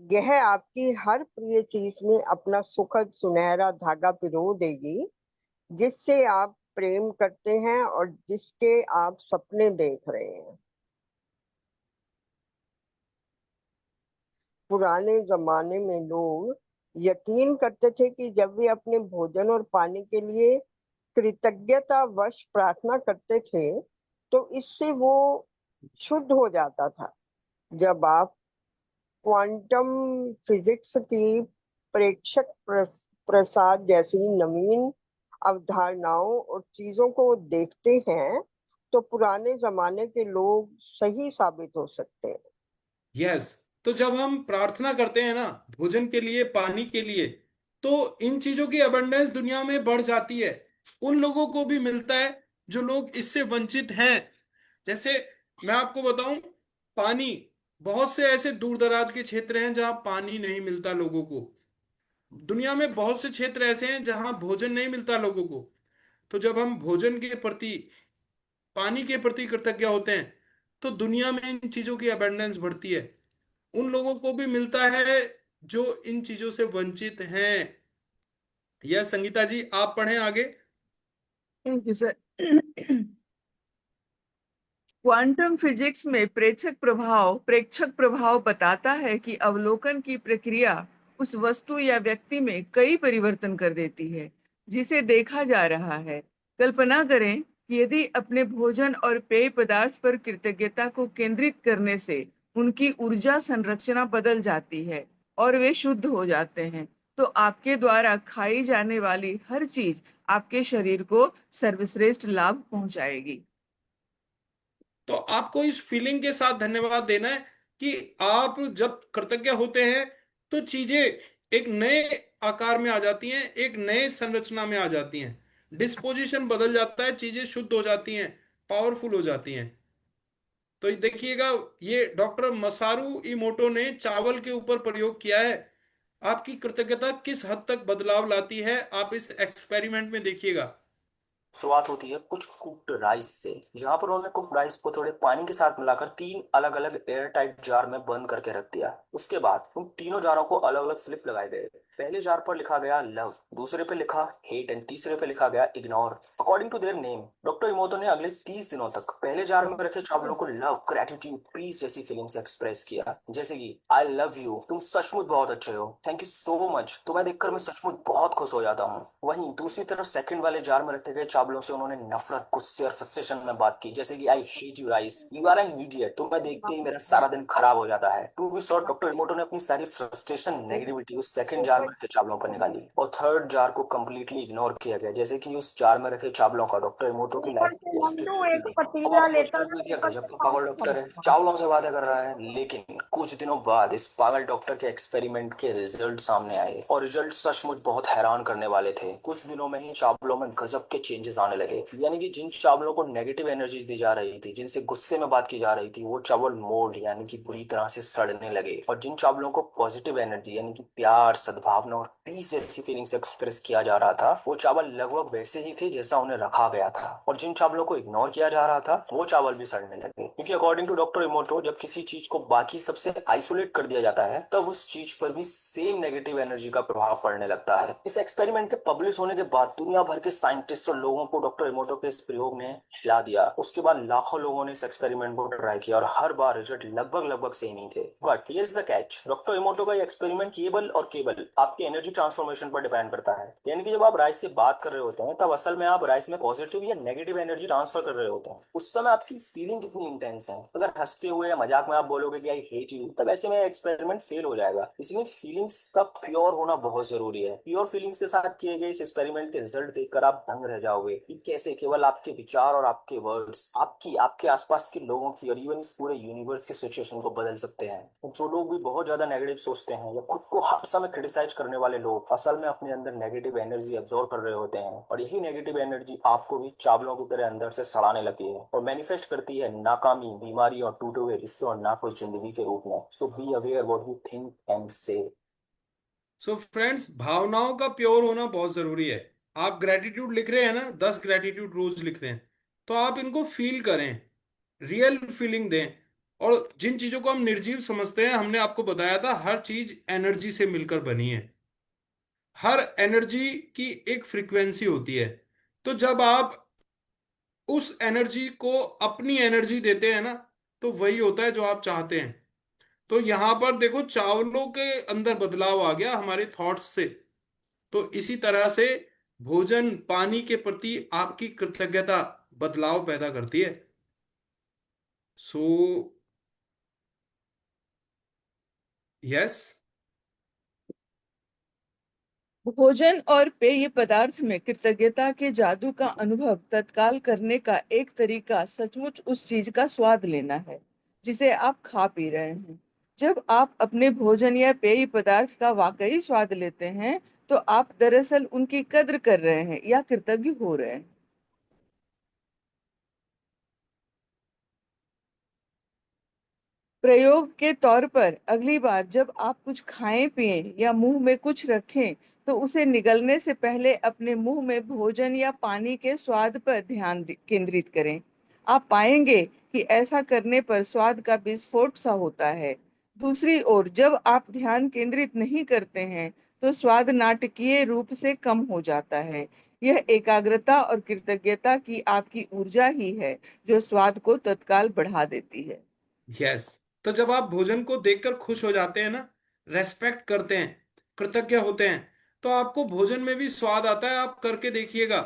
Speaker 5: यह आपकी हर प्रिय चीज में अपना सुखद सुनहरा धागा पिरो देगी, जिससे आप प्रेम करते हैं और जिसके आप सपने देख रहे हैं। पुराने जमाने में लोग यकीन करते थे कि जब वे अपने भोजन और पानी के लिए कृतज्ञता वश प्रार्थना करते थे, तो इससे वो शुद्ध हो जाता था। जब आप क्वांटम फिजिक्स की प्रेक्षक प्रसाद जैसी नवीन अवधारणाओं और चीजों को देखते हैं, तो पुराने जमाने के लोग सही साबित हो सकते हैं।
Speaker 1: यस, तो जब हम प्रार्थना करते हैं ना, भोजन के लिए, पानी के लिए, तो इन चीजों की अबंडेंस दुनिया में बढ़ जाती है। उन लोगों को भी मिलता है जो लोग इससे वंचित हैं। जैसे मैं आपको बताऊं, पानी, बहुत से ऐसे दूर दराज के क्षेत्र हैं जहां पानी नहीं मिलता लोगों को। दुनिया में बहुत से क्षेत्र ऐसे हैं जहां भोजन नहीं मिलता लोगों को। तो जब हम भोजन के प्रति, पानी के प्रति कृतज्ञ होते हैं, तो दुनिया में इन चीजों की अबंडेंस बढ़ती है। उन लोगों को भी मिलता है जो इन चीजों से वंचित हैं। यह संगीता जी आप पढ़ें आगे।
Speaker 6: Thank you sir. Quantum physics में प्रेक्षक प्रभाव बताता है कि अवलोकन की प्रक्रिया उस वस्तु या व्यक्ति में कई परिवर्तन कर देती है जिसे देखा जा रहा है। कल्पना करें कि यदि अपने भोजन और पेय पदार्थ पर कृतज्ञता को केंद्रित करने से उनकी ऊर्जा संरचना बदल जाती है और वे शुद्ध हो जाते हैं, तो आपके द्वारा खाई जाने वाली हर चीज आपके शरीर को सर्वश्रेष्ठ लाभ पहुंचाएगी।
Speaker 1: तो आपको इस फीलिंग के साथ धन्यवाद देना है कि आप जब कृतज्ञ होते हैं, तो चीजें एक नए आकार में आ जाती हैं, एक नए संरचना में आ जाती हैं, डिस्पोजिशन बदल जाता है, चीजें शुद्ध हो जाती हैं, पावरफुल हो जाती हैं। तो देखिएगा, ये डॉक्टर मसारू इमोटो ने चावल के ऊपर प्रयोग किया है। आपकी कृतज्ञता किस हद तक बदलाव लाती है, आप इस एक्सपेरिमेंट में देखिएगा।
Speaker 7: शुरुआत होती है कुछ कुक्ड राइस से, जहां पर उन्होंने कुक्ड राइस को थोड़े पानी के साथ मिलाकर 3 अलग अलग एयर टाइट जार में बंद करके रख दिया। उसके बाद उन तीनों जारों को अलग अलग स्लिप लगाए गए पहले जार पर लिखा गया लव, दूसरे पे लिखा हेट एंड तीसरे पे लिखा गया ignore. According to their name, doctor Emoto ने अगले 30 दिनों तक पहले जार में रखे चावलों को लव, ग्रेटिट्यूड, पीस जैसी फीलिंग्स एक्सप्रेस किया, जैसे कि आई लव यू, तुम सचमुच बहुत अच्छे हो, थैंक यू सो मच, तुम्हें देखकर मैं सचमुच बहुत खुश हो जाता हूँ। वहीं दूसरी तरफ सेकंड वाले जार में रखे गए चावलों से उन्होंने नफरत, गुस्से और फ्रस्ट्रेशन में बात की, जैसे कि I hate you rice, you are an idiot, तुम्हें देखते ही मेरा सारा दिन खराब हो जाता है। To be short, doctor Emoto ने अपनी सारी फ्रस्ट्रेशन, नेगेटिविटी उस सेकंड जार में रखे चावलों पर निकाली और थर्ड जार को कंप्लीटली इग्नोर किया गया, जैसे कि उस जार में रखे चावलों का डॉक्टर इमोटो की
Speaker 5: ऊपर
Speaker 7: लाइफ
Speaker 5: से
Speaker 7: में पॉजिटिव
Speaker 5: नंदू एक
Speaker 7: इफेक्ट थी। अब आप
Speaker 5: पतीला
Speaker 7: सोच
Speaker 5: लेता
Speaker 7: रहे
Speaker 5: था,
Speaker 7: होंगे कि
Speaker 5: ऊपर
Speaker 7: गजब
Speaker 5: से
Speaker 7: का
Speaker 5: पानी
Speaker 7: पागल डॉक्टर है,
Speaker 5: भरता था।
Speaker 7: चावलों से बातें कर रहा है। लेकिन कुछ दिनों बाद इस पागल डॉक्टर के एक्सपेरिमेंट के रिजल्ट सामने आए और रिजल्ट सचमुच बहुत हैरान करने वाले थे। कुछ दिनों में ही चावलों में गजब के चेंजेस आने लगे, यानी कि जिन चावलों को नेगेटिव एनर्जी दी जा रही थी, जिनसे गुस्से में बात की जा रही थी, वो चावल मोल्ड यानी कि बुरी तरह से सड़ने लगे, और जिन चावलों को पॉजिटिव एनर्जी यानी कि प्यार, सद्भावना और पीस जैसी फीलिंग्स एक्सप्रेस किया जा रहा था, वो चावल लगभग वैसे ही थे जैसा उन्हें रखा गया था। और जिन चावलों को इग्नोर किया जा रहा था, वो चावल भी सड़ने लगे, क्योंकि अकॉर्डिंग टू डॉक्टर इमोटो, जब किसी चीज को बाकी सबसे आइसोलेट कर दिया जाता है, तब उस चीज पर भी सेम नेगेटिव एनर्जी का प्रभाव पड़ने लगता है। इस एक्सपेरिमेंट के पब्लिश होने के बाद दुनिया भर के साइंटिस्ट और लोगों को डॉक्टर इमोटो के इस प्रयोग ने हिला दिया। उसके बाद लाखों लोगों ने इस एक्सपेरिमेंट को ट्राई किया और हर बार रिजल्ट लगभग सेम ही थे। But here is the catch, doctor इमोटो का ये एक्सपेरिमेंट केवल आपकी एनर्जी ट्रांसफॉर्मेशन पर डिपेंड करता है। यानी कि जब आप राइस से बात कर रहे होते हैं, तब असल में आप राइस में पॉजिटिव या नेगेटिव एनर्जी ट्रांसफर कर रहे होते हैं। उस समय आपकी फीलिंग कितनी इंटेंस है। अगर हंसते हुए या मजाक में आप बोलोगे कि आई हेट यू, तब ऐसे में एक्सपेरिमेंट फेल हो जाएगा। इसलिए फीलिंग्स का प्योर होना बहुत जरूरी है। प्योर फीलिंग्स के साथ किए गए इस एक्सपेरिमेंट के रिजल्ट देखकर आप दंग रह जाओगे कि कैसे केवल आपके विचार और आपके वर्ड्स आपकी आपके आसपास के लोगों की और इवन इस पूरे यूनिवर्स के सिचुएशन को बदल सकते हैं। जो लोग भी बहुत ज्यादा नेगेटिव सोचते हैं या खुद को हर समय क्रिटिसाइज करने वाले लोग असल में अपने अंदर नेगेटिव एनर्जी एब्जॉर्ब कर रहे होते हैं, और यही नेगेटिव एनर्जी आपको भी चावलों की तरह अंदर से सड़ाने लगती है और मैनिफेस्ट करती है नाकामी, बीमारी और टूटे हुए रिश्तों और नाखुश जिंदगी के रूप में। So be aware what you think and say.
Speaker 1: So friends, भावनाओं का प्योर होना बहुत जरूरी है। आप ग्रेटिट्यूड लिख रहे हैं ना, 10 ग्रेटिट्यूड रोज लिख रहे हैं, तो आप इनको फील करें, रियल फीलिंग दें। और जिन चीजों को हम निर्जीव समझते हैं, हमने आपको बताया था हर चीज एनर्जी से मिलकर बनी है। हर एनर्जी की एक फ्रीक्वेंसी होती है। तो जब आप उस एनर्जी को अपनी एनर्जी देते हैं ना, तो वही होता है जो आप चाहते हैं। तो यहां पर देखो, चावलों के अंदर बदलाव आ गया हमारे थॉट्स से। तो इसी तरह से भोजन, पानी के प्रति आपकी कृतज्ञता बदलाव पैदा करती है। So yes.
Speaker 6: भोजन और पेय पदार्थ में कृतज्ञता के जादू का अनुभव तत्काल करने का एक तरीका सचमुच उस चीज का स्वाद लेना है जिसे आप खा पी रहे हैं। जब आप अपने भोजन या पेय पदार्थ का वाकई स्वाद लेते हैं, तो आप दरअसल उनकी कद्र कर रहे हैं या कृतज्ञ हो रहे हैं। प्रयोग के तौर पर, अगली बार जब आप कुछ खाएं पिएं या मुंह में कुछ रखें, तो उसे निगलने से पहले अपने मुंह में भोजन या पानी के स्वाद पर ध्यान केंद्रित करें। आप पाएंगे कि ऐसा करने पर स्वाद का विस्फोट सा होता है। दूसरी ओर, जब आप ध्यान केंद्रित नहीं करते हैं, तो स्वाद नाटकीय रूप से कम हो जाता है। यह एकाग्रता और कृतज्ञता की आपकी ऊर्जा ही है जो स्वाद को तत्काल बढ़ा देती है।
Speaker 1: यस। तो जब आप भोजन को देखकर खुश हो जाते हैं ना, रेस्पेक्ट करते हैं, कृतज्ञ होते हैं, तो आपको भोजन में भी स्वाद आता है। आप करके देखिएगा।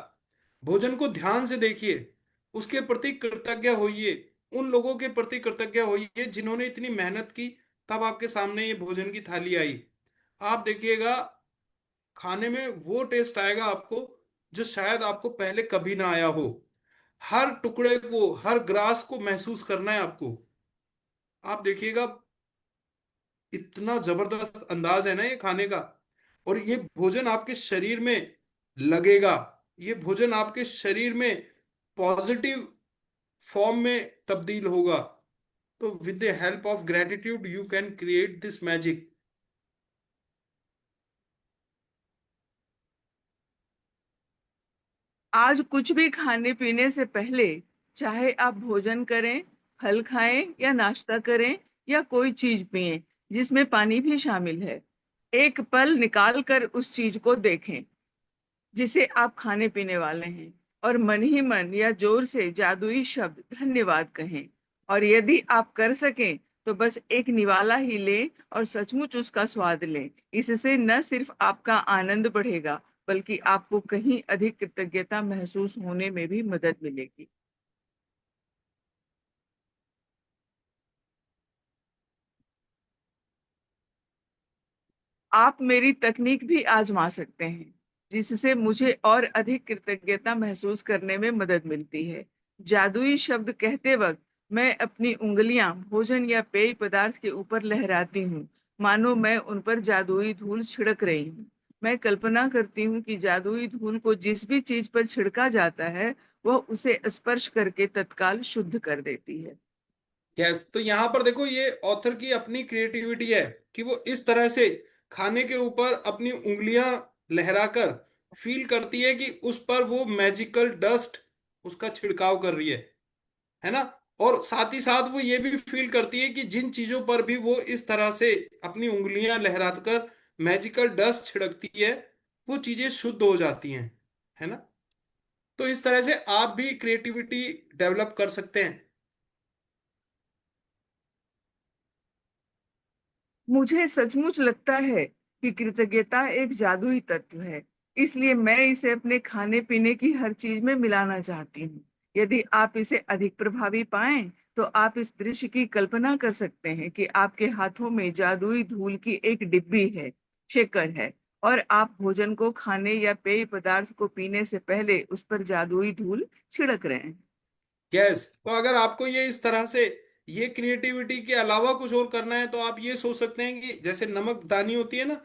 Speaker 1: भोजन को ध्यान से देखिए, उसके प्रति कृतज्ञ होइए, उन लोगों के प्रति कृतज्ञ होइए जिन्होंने इतनी मेहनत की, तब आपके सामने ये भोजन की थाली आई। आप देखिएगा, खाने में वो टेस्ट आएगा आपको जो शायद आपको पहले कभी ना आया हो। हर टुकड़े को, हर ग्रास को महसूस करना है आपको। आप देखिएगा, इतना जबरदस्त अंदाज है ना ये खाने का। और ये भोजन आपके शरीर में लगेगा, ये भोजन आपके शरीर में पॉजिटिव फॉर्म में तब्दील होगा। तो with the help of gratitude you can create this magic.
Speaker 6: आज कुछ भी खाने पीने से पहले, चाहे आप भोजन करें, फल खाएं या नाश्ता करें या कोई चीज पिएं जिसमें पानी भी शामिल है, एक पल निकाल कर उस चीज को देखें जिसे आप खाने पीने वाले हैं, और मन ही मन या जोर से जादुई शब्द धन्यवाद कहें। और यदि आप कर सकें तो बस एक निवाला ही लें और सचमुच उसका स्वाद लें। इससे न सिर्फ आपका आनंद बढ़ेगा, बल्कि आपको कहीं अधिक कृतज्ञता महसूस होने में भी मदद मिलेगी। आप मेरी तकनीक भी आजमा सकते हैं, जिससे मुझे और अधिक कृतज्ञता महसूस करने में मदद मिलती है। जादुई शब्द कहते वक्त मैं अपनी उंगलियां भोजन या पेय पदार्थ के ऊपर लहराती हूँ, मानो मैं उन पर जादुई धूल छिड़क रही हूँ। मैं कल्पना करती हूँ कि जादुई धूल को जिस भी चीज पर छिड़का जाता है, वह उसे स्पर्श करके तत्काल शुद्ध कर देती है।
Speaker 1: यस, तो यहाँ पर देखो ये ऑथर की अपनी क्रिएटिविटी है कि वो इस तरह से खाने के ऊपर अपनी उंगलियां लहराकर फील करती है कि उस पर वो मैजिकल डस्ट उसका छिड़काव कर रही है ना। और साथ ही साथ वो ये भी फील करती है कि जिन चीजों पर भी वो इस तरह से अपनी उंगलियां लहराकर मैजिकल डस्ट छिड़कती है, वो चीजें शुद्ध हो जाती हैं, है ना। तो इस तरह से आप भी क्रिएटिविटी डेवलप कर सकते हैं।
Speaker 6: मुझे सचमुच लगता है कि कृतज्ञता एक जादुई तत्व है, इसलिए मैं इसे अपने खाने पीने की हर चीज में मिलाना चाहती हूँ। यदि आप इसे अधिक प्रभावी पाएं, तो आप इस दृश्य की कल्पना कर सकते हैं कि आपके हाथों में जादुई धूल की एक डिब्बी है, शेकर है, और आप भोजन को खाने या पेय पदार्थ को पीने से पहले उस पर जादुई धूल छिड़क रहे हैं।
Speaker 1: यस, तो अगर आपको ये इस तरह से ये क्रिएटिविटी के अलावा कुछ और करना है, तो आप ये सोच सकते हैं कि जैसे नमक दानी होती है ना,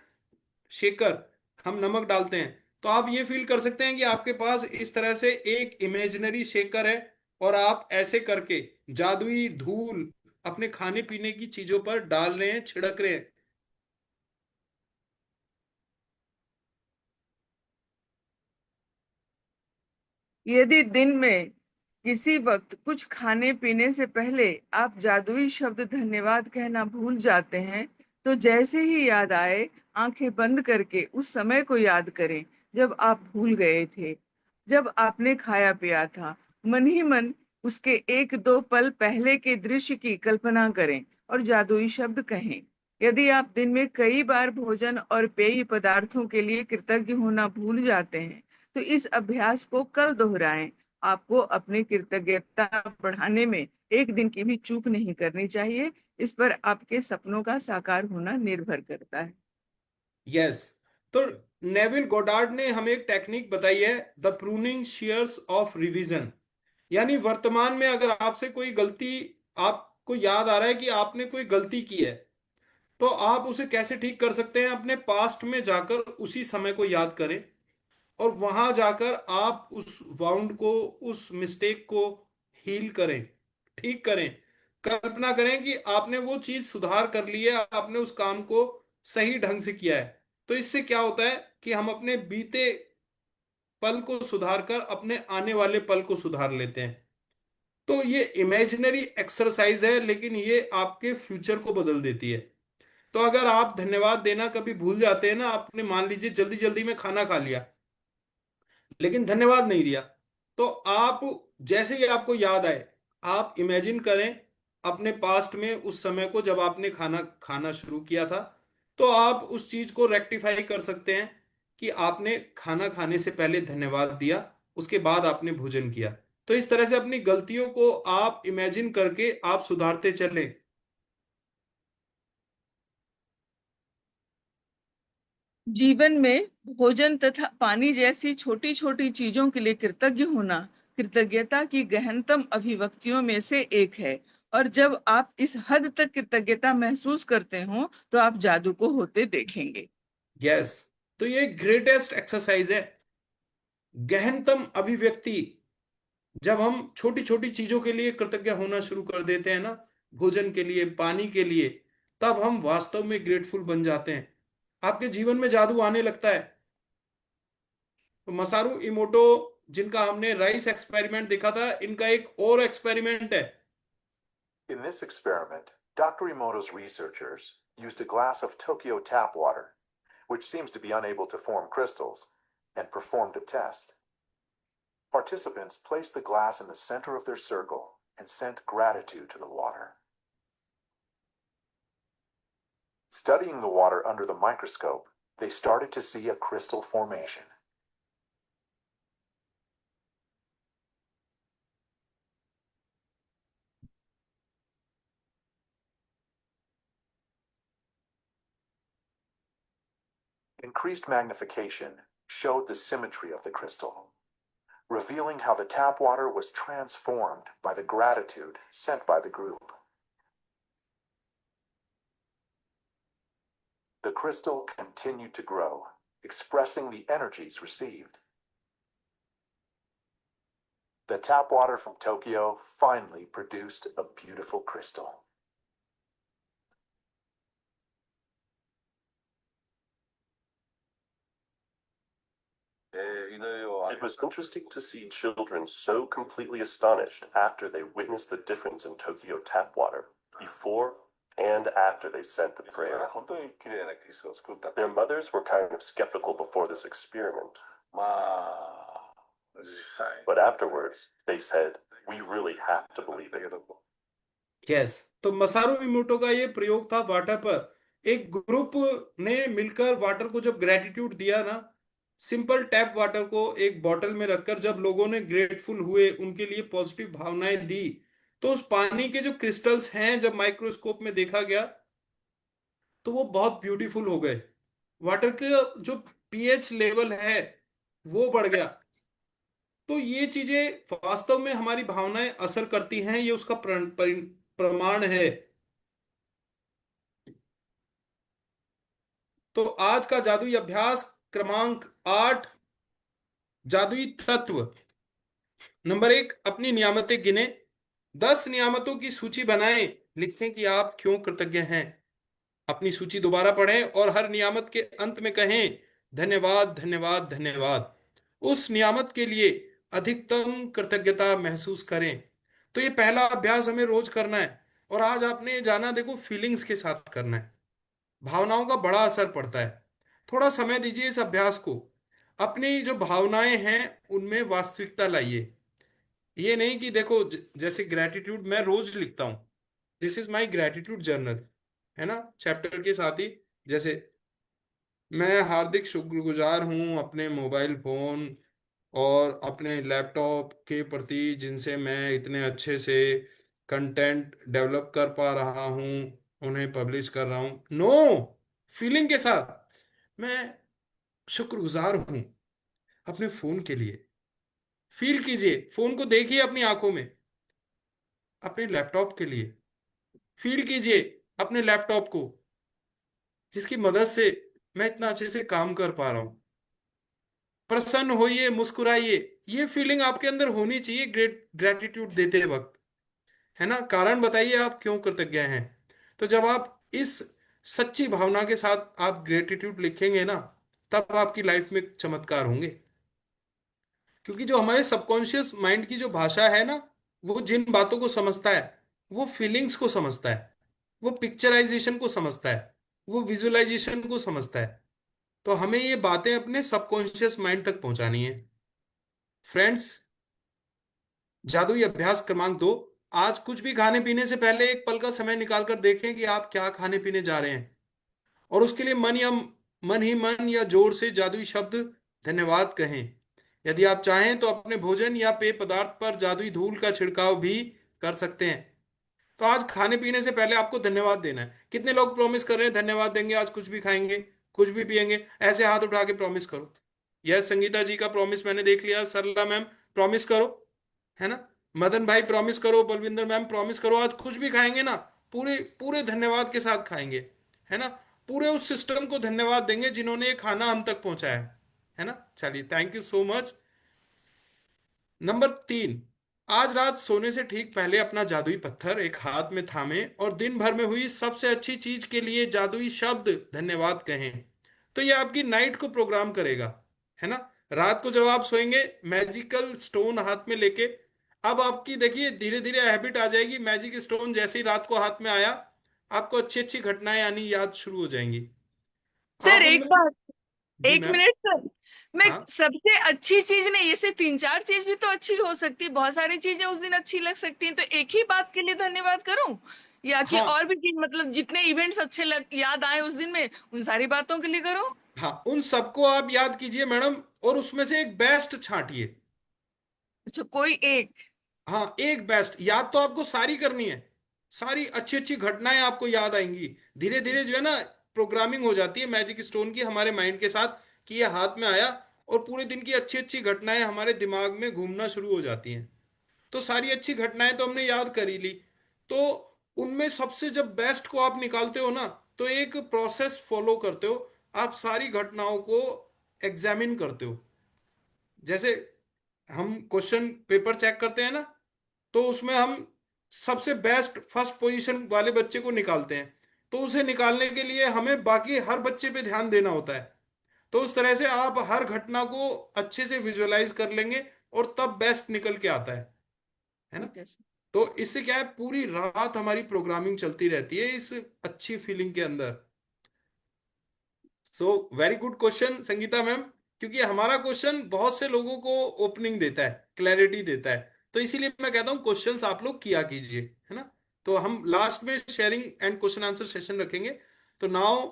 Speaker 1: शेकर, हम नमक डालते हैं, तो आप ये फील कर सकते हैं कि आपके पास इस तरह से एक इमेजिनरी शेकर है, और आप ऐसे करके जादुई धूल अपने खाने पीने की चीजों पर डाल रहे हैं, छिड़क रहे हैं।
Speaker 6: यदि दिन में किसी वक्त कुछ खाने पीने से पहले आप जादुई शब्द धन्यवाद कहना भूल जाते हैं, तो जैसे ही याद आए, आंखें बंद करके उस समय को याद करें जब आप भूल गए थे, जब आपने खाया पिया था। मन ही मन उसके एक दो पल पहले के दृश्य की कल्पना करें और जादुई शब्द कहें। यदि आप दिन में कई बार भोजन और पेय पदार्थों के लिए कृतज्ञ होना भूल जाते हैं, तो इस अभ्यास को कल दोहराएं। आपको अपनी कृतज्ञता बढ़ाने में एक दिन की भी चूक नहीं करनी चाहिए। इस पर आपके सपनों का साकार होना निर्भर करता है।
Speaker 1: यस, तो नेविल गोडार्ड ने हमें एक टेक्निक बताई है, the pruning shears of revision. यानी वर्तमान में अगर आपसे कोई गलती, आपको याद आ रहा है कि आपने कोई गलती की है, तो आप उसे कैसे ठीक कर सकते हैं। अपने पास्ट में जाकर उसी समय को याद करें, और वहां जाकर आप उस वाउंड को, उस मिस्टेक को हील करें, ठीक करें। कल्पना करें कि आपने वो चीज सुधार कर ली है, आपने उस काम को सही ढंग से किया है। तो इससे क्या होता है कि हम अपने बीते पल को सुधार कर अपने आने वाले पल को सुधार लेते हैं। तो ये इमेजिनरी एक्सरसाइज है, लेकिन ये आपके फ्यूचर को बदल देती है। तो अगर आप धन्यवाद देना कभी भूल जाते हैं ना, आपने मान लीजिए जल्दी जल्दी में खाना खा लिया लेकिन धन्यवाद नहीं दिया, तो आप जैसे ही आपको याद आए, आप इमेजिन करें अपने पास्ट में उस समय को जब आपने खाना खाना शुरू किया था, तो आप उस चीज को रेक्टिफाई कर सकते हैं कि आपने खाना खाने से पहले धन्यवाद दिया, उसके बाद आपने भोजन किया। तो इस तरह से अपनी गलतियों को आप इमेजिन करके आप सुधारते चलें।
Speaker 6: जीवन में भोजन तथा पानी जैसी छोटी छोटी चीजों के लिए कृतज्ञ होना कृतज्ञता की गहनतम अभिव्यक्तियों में से एक है। और जब आप इस हद तक कृतज्ञता महसूस करते हो, तो आप जादू को होते देखेंगे।
Speaker 1: यस, तो ये ग्रेटेस्ट एक्सरसाइज है, गहनतम अभिव्यक्ति। जब हम छोटी छोटी चीजों के लिए कृतज्ञ होना शुरू कर देते हैं ना, भोजन के लिए, पानी के लिए, तब हम वास्तव में ग्रेटफुल बन जाते हैं। आपके जीवन में जादू आने लगता है। तो मसारू इमोटो, जिनका हमने राइस एक्सपेरिमेंट देखा था, इनका एक और एक्सपेरिमेंट है।
Speaker 8: In this experiment, Dr. Emoto's researchers used a glass of Tokyo tap water which seems to be unable to form crystals, and performed a test. Participants placed the glass in the center of their circle and sent gratitude to the water. Studying the water under the microscope, they started to see a crystal formation. Increased magnification showed the symmetry of the crystal, revealing how the tap water was transformed by the gratitude sent by the group. The crystal continued to grow, expressing the energies received. The tap water from Tokyo finally produced a beautiful crystal.
Speaker 9: It was interesting to see children so completely astonished after they witnessed the difference in Tokyo tap water, before and after they sent the prayer. Their mothers were kind of skeptical before this experiment, but afterwards they said, we really have to believe it.
Speaker 1: Yes, तो मसारू इमोटो का ये प्रयोग था water पर। एक group ने मिलकर water को जब ग्रेटिट्यूड दिया ना, सिंपल टैप वाटर को एक बॉटल में रखकर जब लोगों ने ग्रेटफुल हुए, उनके लिए पॉजिटिव भावनाएं दी, तो उस पानी के जो क्रिस्टल्स हैं जब माइक्रोस्कोप में देखा गया तो वो बहुत ब्यूटीफुल हो गए। वाटर का जो पीएच लेवल है वो बढ़ गया। तो ये चीजें वास्तव में हमारी भावनाएं असर करती हैं, ये उसका प्रमाण है। तो आज का जादुई अभ्यास क्रमांक 8, जादुई तत्व। नंबर 1, अपनी नियामतें गिने। 10 नियामतों की सूची बनाएं, लिखें कि आप क्यों कृतज्ञ हैं। अपनी सूची दोबारा पढ़ें और हर नियामत के अंत में कहें धन्यवाद धन्यवाद धन्यवाद। उस नियामत के लिए अधिकतम कृतज्ञता महसूस करें। तो ये पहला अभ्यास हमें रोज करना है। और आज आपने जाना, देखो फीलिंग्स के साथ करना है, भावनाओं का बड़ा असर पड़ता है। थोड़ा समय दीजिए इस अभ्यास को। अपनी जो भावनाएं हैं उनमें वास्तविकता लाइए। ये नहीं कि देखो जैसे ग्रेटिट्यूड मैं रोज लिखता हूं, this is my gratitude journal, है ना, चैप्टर के साथ ही। जैसे मैं हार्दिक शुक्रगुजार हूं अपने मोबाइल फोन और अपने लैपटॉप के प्रति, जिनसे मैं इतने अच्छे से कंटेंट डेवलप कर पा रहा हूं, उन्हें पब्लिश कर रहा हूं। नो, फीलिंग के साथ मैं शुक्रगुजार हूं अपने फोन के लिए। फील कीजिए, फोन को देखिए अपनी आंखों में। अपने लैपटॉप के लिए फील कीजिए, अपने लैपटॉप को जिसकी मदद से मैं इतना अच्छे से काम कर पा रहा हूं। प्रसन्न होइए, मुस्कुराइए। ये फीलिंग आपके अंदर होनी चाहिए ग्रेटिट्यूड देते वक्त, है ना। कारण बताइए आप क्यों कृतज्ञ हैं। तो जब आप इस सच्ची भावना के साथ आप ग्रेटिट्यूड लिखेंगे ना, तब आपकी लाइफ में चमत्कार होंगे। क्योंकि जो हमारे सबकॉन्शियस माइंड की जो भाषा है ना, वो जिन बातों को समझता है, वो फीलिंग्स को समझता है, वो पिक्चराइजेशन को समझता है, वो विजुअलाइजेशन को समझता है। तो हमें ये बातें अपने सबकॉन्शियस माइंड तक पहुंचानी है। फ्रेंड्स, जादुई अभ्यास क्रमांक 2, आज कुछ भी खाने पीने से पहले एक पल का समय निकालकर देखें कि आप क्या खाने पीने जा रहे हैं, और उसके लिए मन या जोर से जादुई शब्द धन्यवाद कहें। यदि आप चाहें तो अपने भोजन या पेय पदार्थ पर जादुई धूल का छिड़काव भी कर सकते हैं। तो आज खाने पीने से पहले आपको धन्यवाद देना है। कितने लोग प्रॉमिस कर रहे हैं धन्यवाद देंगे, आज कुछ भी खाएंगे, कुछ भी पिएंगे? ऐसे हाथ उठा के प्रॉमिस करो। यस, संगीता जी का प्रॉमिस मैंने देख लिया। सरला मैम प्रॉमिस करो, है ना। मदन भाई प्रॉमिस करो, बलविंदर मैम प्रॉमिस करो। आज कुछ भी खाएंगे ना, पूरे पूरे धन्यवाद के साथ खाएंगे, है ना। पूरे उस सिस्टम को धन्यवाद देंगे जिन्होंने ये खाना हम तक पहुंचाया है ना। चलिए, thank you so much. Number 3, आज रात सोने से ठीक पहले अपना जादुई पत्थर एक हाथ में थामें और दिन भर में हुई सबसे अच्छी चीज के लिए जादुई शब्द धन्यवाद कहें। तो ये आपकी नाइट को प्रोग्राम करेगा, है ना। रात को जब आप सोएंगे, मैजिकल स्टोन हाथ में लेके, अब आपकी देखिए धीरे धीरे हैबिट आ जाएगी। मैजिक स्टोन जैसे ही रात को हाथ में आया, आपको अच्छी अच्छी घटनाएं आनी याद शुरू हो जाएंगी।
Speaker 6: सर
Speaker 1: आप
Speaker 6: एक
Speaker 1: उनमें
Speaker 6: बात
Speaker 1: जी
Speaker 6: एक
Speaker 1: मैम।
Speaker 6: मिनट सर, मैं
Speaker 1: हाँ
Speaker 6: सबसे अच्छी चीज नहीं, ऐसे तीन चार चीज भी तो अच्छी हो सकती है, बहुत सारी चीजें उस दिन अच्छी लग सकती हैं, तो एक ही बात के लिए धन्यवाद करूं या कि
Speaker 1: हाँ
Speaker 6: और भी चीज, मतलब जितने इवेंट्स अच्छे याद आए उस दिन में उन सारी बातों के लिए करूं?
Speaker 1: हाँ, उन सबको आप याद कीजिए मैडम, और उसमें से एक बेस्ट छांटिए।
Speaker 6: अच्छा, कोई एक।
Speaker 1: हाँ, एक बेस्ट। याद तो आपको सारी करनी है, सारी अच्छी अच्छी घटनाएं आपको याद आएंगी। धीरे धीरे जो है ना, प्रोग्रामिंग हो जाती है मैजिक स्टोन की हमारे माइंड के साथ, कि ये हाथ में आया और पूरे दिन की अच्छी अच्छी घटनाएं हमारे दिमाग में घूमना शुरू हो जाती हैं। तो सारी अच्छी घटनाएं तो हमने याद कर ही ली। तो उनमें सबसे जब बेस्ट को आप निकालते हो ना, तो एक प्रोसेस फॉलो करते हो। आप सारी घटनाओं को एग्जामिन करते हो। जैसे हम क्वेश्चन पेपर चेक करते हैं ना, तो उसमें हम सबसे बेस्ट फर्स्ट पोजीशन वाले बच्चे को निकालते हैं। तो उसे निकालने के लिए हमें बाकी हर बच्चे पे ध्यान देना होता है। तो उस तरह से आप हर घटना को अच्छे से विजुअलाइज कर लेंगे, और तब बेस्ट निकल के आता है ना।
Speaker 6: ठीक है सर।
Speaker 1: तो इससे क्या है, पूरी रात हमारी प्रोग्रामिंग चलती रहती है इस अच्छी फीलिंग के अंदर। So very good question Sangeeta ma'am, क्योंकि हमारा क्वेश्चन बहुत से लोगों को ओपनिंग देता है, क्लैरिटी देता है। तो इसीलिए मैं कहता हूँ क्वेश्चंस आप लोग किया कीजिए, है ना। तो हम लास्ट में sharing and question answer session रखेंगे। तो नाउ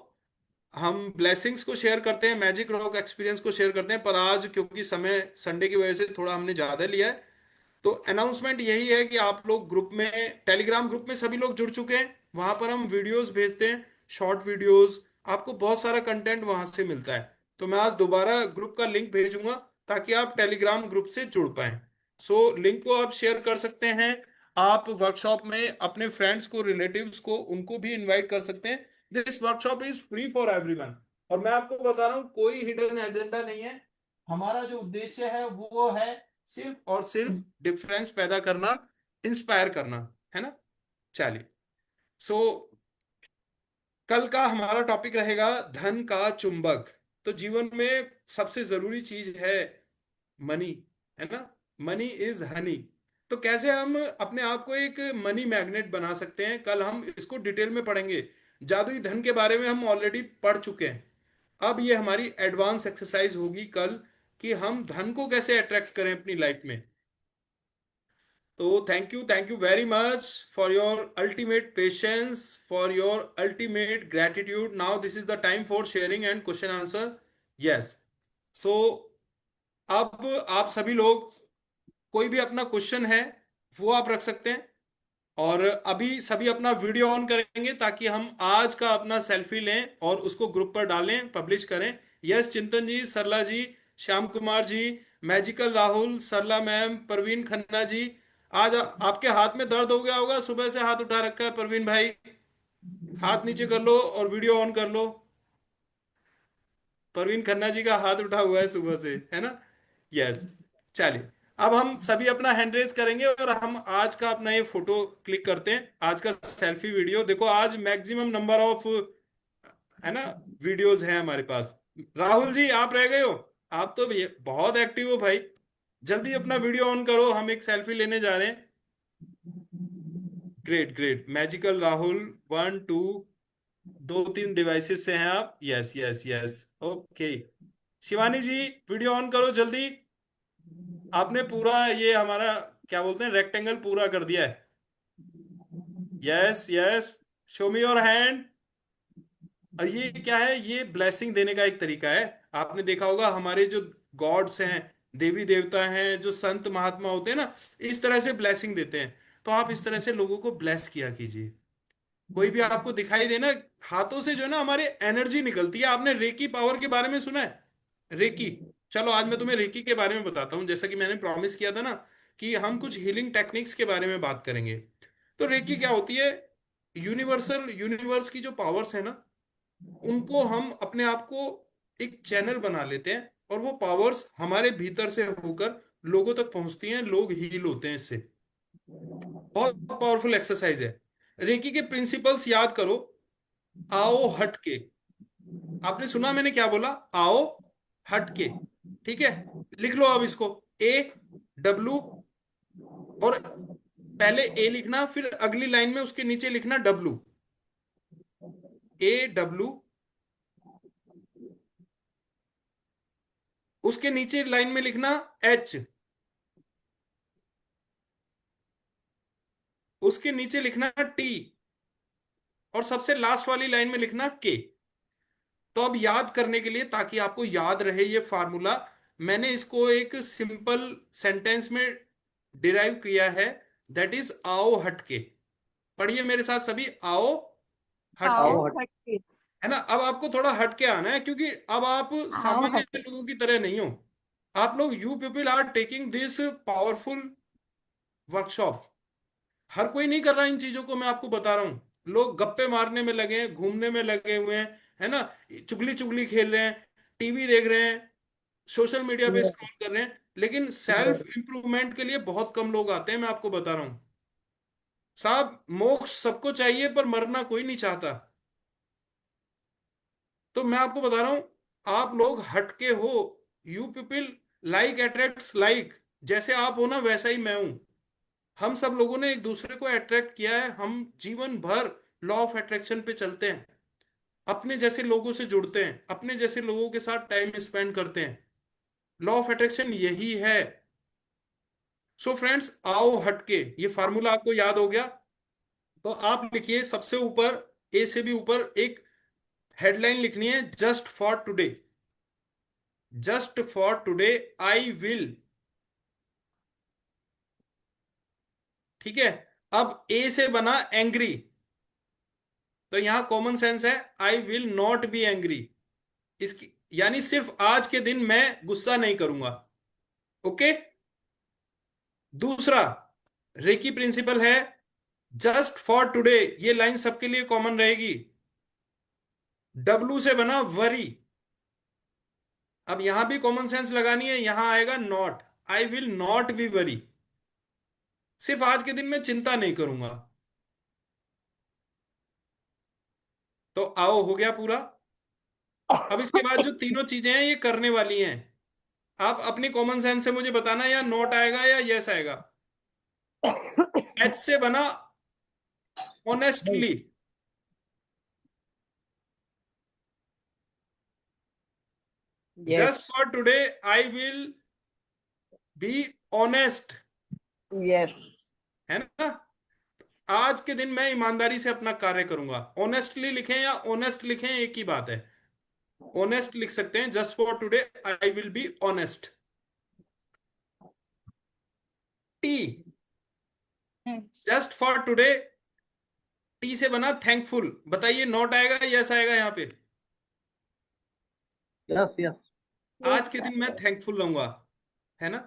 Speaker 1: हम ब्लेसिंग्स को शेयर करते हैं, मैजिक रॉक एक्सपीरियंस को शेयर करते हैं, पर आज क्योंकि समय संडे की वजह से थोड़ा हमने ज्यादा लिया है। तो अनाउंसमेंट यही है कि आप लोग ग्रुप में, टेलीग्राम ग्रुप में सभी लोग जुड़ चुके हैं, वहां पर हम वीडियोस भेजते हैं, शॉर्ट वीडियोस। आपको बहुत सारा कंटेंट वहां से मिलता है। तो मैं आज दोबारा ग्रुप का लिंक भेजूंगा, ताकि आप टेलीग्राम ग्रुप से जुड़ पाएं। सो लिंक को आप शेयर कर सकते हैं। आप वर्कशॉप में अपने फ्रेंड्स को, रिलेटिव्स को, उनको भी इनवाइट कर सकते हैं। This workshop is free for everyone. और मैं आपको बता रहा हूँ, कोई हिडन एजेंडा नहीं है। हमारा जो उद्देश्य है वो है सिर्फ और सिर्फ डिफरेंस पैदा करना, इंस्पायर करना, है ना। चलिए। सो कल का हमारा टॉपिक रहेगा धन का चुंबक। तो जीवन में सबसे जरूरी चीज है मनी, है ना। Money is Honey. तो कैसे हम अपने आप को एक मनी मैग्नेट बना सकते हैं, कल हम इसको डिटेल में पढ़ेंगे। जादुई धन के बारे में हम ऑलरेडी पढ़ चुके हैं। अब ये हमारी एडवांस एक्सरसाइज होगी कल, कि हम धन को कैसे अट्रैक्ट करें अपनी लाइफ में। तो thank you very much for your ultimate patience, for your ultimate gratitude. Now this is the time for sharing and question answer. Yes. So अब आप सभी लोग, कोई भी अपना क्वेश्चन है वो आप रख सकते हैं। और अभी सभी अपना वीडियो ऑन करेंगे, ताकि हम आज का अपना सेल्फी लें और उसको ग्रुप पर डालें, पब्लिश करें। यस, चिंतन जी, सरला जी, श्याम कुमार जी, मैजिकल राहुल, सरला मैम, परवीन खन्ना जी। आज आपके हाथ में दर्द हो गया होगा, सुबह से हाथ उठा रखा है परवीन भाई। हाथ नीचे कर लो और वीडियो ऑन कर लो। परवीन खन्ना जी का हाथ उठा हुआ है सुबह से, है ना। यस। चलिए, अब हम सभी अपना हैंड रेज करेंगे, और हम आज का अपना ये फोटो क्लिक करते हैं, आज का सेल्फी वीडियो। देखो आज मैक्सिमम नंबर ऑफ, है ना, वीडियोस हैं हमारे पास। राहुल जी, आप रह गए हो। आप तो बहुत एक्टिव हो भाई। जल्दी अपना वीडियो ऑन करो, हम एक सेल्फी लेने जा रहे हैं। Great great, magical Rahul, 1 2, 2 3 devices से हैं आप। Yes yes yes, okay. Shivani ji, video on करो जल्दी। आपने पूरा ये हमारा, क्या बोलते हैं, रेक्टेंगल पूरा कर दिया है। Yes yes, show me your hand. और ये क्या है, ये ब्लेसिंग देने का एक तरीका है। आपने देखा होगा हमारे जो गॉड्स हैं, देवी देवता हैं, जो संत महात्मा होते हैं ना, इस तरह से ब्लेसिंग देते हैं। तो आप इस तरह से लोगों को ब्लेस किया कीजिए। कोई भी आपको दिखाई देना, हाथों से जो है ना हमारे एनर्जी निकलती है। आपने रेकी पावर के बारे में सुना है? रेकी। चलो आज मैं तुम्हें रेकी के बारे में बताता हूँ, जैसा कि मैंने प्रॉमिस किया था ना, कि हम कुछ हीलिंग टेक्निक्स के बारे में बात करेंगे। तो रेकी क्या होती है? यूनिवर्सल, यूनिवर्स की जो पावर्स है ना, उनको हम अपने आप को एक चैनल बना लेते हैं, और वो पावर्स हमारे भीतर से होकर लोगों तक पहुंचती हैं, लोग हील होते हैं इससे। बहुत पावरफुल एक्सरसाइज है। रेकी के प्रिंसिपल्स याद करो। आओ हट के। आपने सुना मैंने क्या बोला? आओ हट के। ठीक है, लिख लो अब इसको। AW, और पहले ए लिखना, फिर अगली लाइन में उसके नीचे लिखना W। AW, उसके नीचे लाइन में लिखना एच, उसके नीचे लिखना टी, और सबसे लास्ट वाली लाइन में लिखना के। तो अब याद करने के लिए, ताकि आपको याद रहे ये फार्मूला, मैंने इसको एक सिंपल सेंटेंस में डिराइव किया है, दैट इज आओ हटके। पढ़िए मेरे साथ सभी, आओ हटके।
Speaker 3: आओ हट
Speaker 6: हटके।
Speaker 1: है ना? अब आपको थोड़ा हटके आना है, क्योंकि अब आप
Speaker 6: आओ
Speaker 1: सामान्य
Speaker 6: हटके।
Speaker 1: लोगों की तरह नहीं हो। आप लोग, you people are taking this powerful workshop. हर कोई नहीं कर रहा इन चीजों को, मैं आपको बता रहा हूं। लोग गप्पे मारने में लगे हैं, घूमने में लगे हुए हैं, है ना, चुगली चुगली खेल रहे हैं, टीवी देख रहे हैं, सोशल मीडिया पे स्क्रॉल कर रहे हैं, लेकिन सेल्फ इंप्रूवमेंट के लिए बहुत कम लोग आते हैं, मैं आपको बता रहा हूं साहब। मोक्ष सबको चाहिए, पर मरना कोई नहीं चाहता। तो मैं आपको बता रहा हूं, आप लोग हटके हो। You people, like attracts like. जैसे आप हो ना, वैसा ही मैं हूं। हम सब लोगों ने एक दूसरे को अट्रैक्ट किया है, हम जीवन भर लॉ ऑफ अट्रैक्शन पे चलते हैं, अपने जैसे लोगों से जुड़ते हैं, अपने जैसे लोगों के साथ टाइम स्पेंड करते हैं। लॉ ऑफ अट्रैक्शन यही है। सो फ्रेंड्स, आओ हटके, ये फार्मूला आपको याद हो गया? तो आप लिखिए सबसे ऊपर, ए से भी ऊपर, एक हेडलाइन लिखनी है, just for today. Just for today I will. ठीक है? अब ए से बना एंग्री, तो यहां कॉमन सेंस है, I will not be angry. इसकी यानी सिर्फ आज के दिन मैं गुस्सा नहीं करूंगा। ओके? दूसरा, रेकी प्रिंसिपल है, जस्ट फॉर टुडे, ये लाइन सबके लिए कॉमन रहेगी। डब्लू से बना वरी। अब यहां भी कॉमन सेंस लगानी है, यहां आएगा not, I will not be worry. सिर्फ आज के दिन मैं चिंता नहीं करूंगा। तो आओ, हो गया पूरा। अब इसके बाद जो तीनों चीजें हैं, ये करने वाली हैं। आप अपनी कॉमन सेंस से मुझे बताना, या नॉट आएगा या यस आएगा। एच से बना honestly.
Speaker 5: Yes.
Speaker 1: Just for today I will be honest.
Speaker 5: Yes.
Speaker 1: है ना? आज के दिन मैं ईमानदारी से अपना कार्य करूंगा। ऑनेस्टली लिखें या ऑनेस्ट लिखें, एक ही बात है। ऑनेस्ट लिख सकते हैं, just for today I will be honest. T, just for today, T से बना थैंकफुल। बताइए, नॉट आएगा या यस आएगा यहां पे?
Speaker 3: Yes yes.
Speaker 1: आज के दिन मैं थैंकफुल रहूंगा, है ना?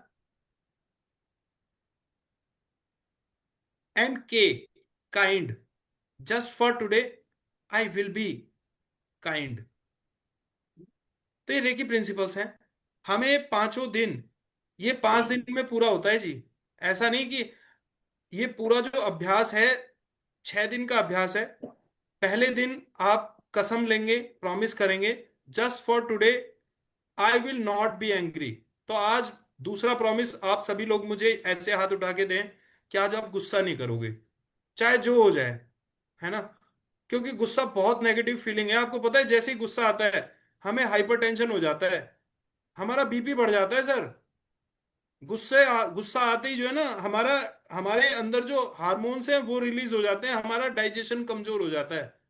Speaker 1: एंड के, kind, just for today I will be kind. तो ये रेकी प्रिंसिपल्स हैं। हमें पांचों दिन, ये 5 दिन में पूरा होता है जी। ऐसा नहीं कि ये पूरा जो अभ्यास है, 6 दिन का अभ्यास है। पहले दिन आप कसम लेंगे, प्रॉमिस करेंगे, just for today I will not be angry. तो आज दूसरा प्रॉमिस, आप सभी लोग मुझे ऐसे हाथ उठा के दें कि आज आप गुस्सा नहीं करोगे, चाहे जो हो जाए, है ना? क्योंकि गुस्सा बहुत नेगेटिव फीलिंग है। आपको पता है, जैसे ही गुस्सा आता है, हमें हाइपरटेंशन हो जाता है, हमारा बीपी बढ़ जाता है सर। गुस्सा आते ही जो है ना, हमारे अंदर जो हार्मोन्स हैं वो रिलीज हो जाते हैं, हमारा डाइजेशन कमजोर हो जाता है,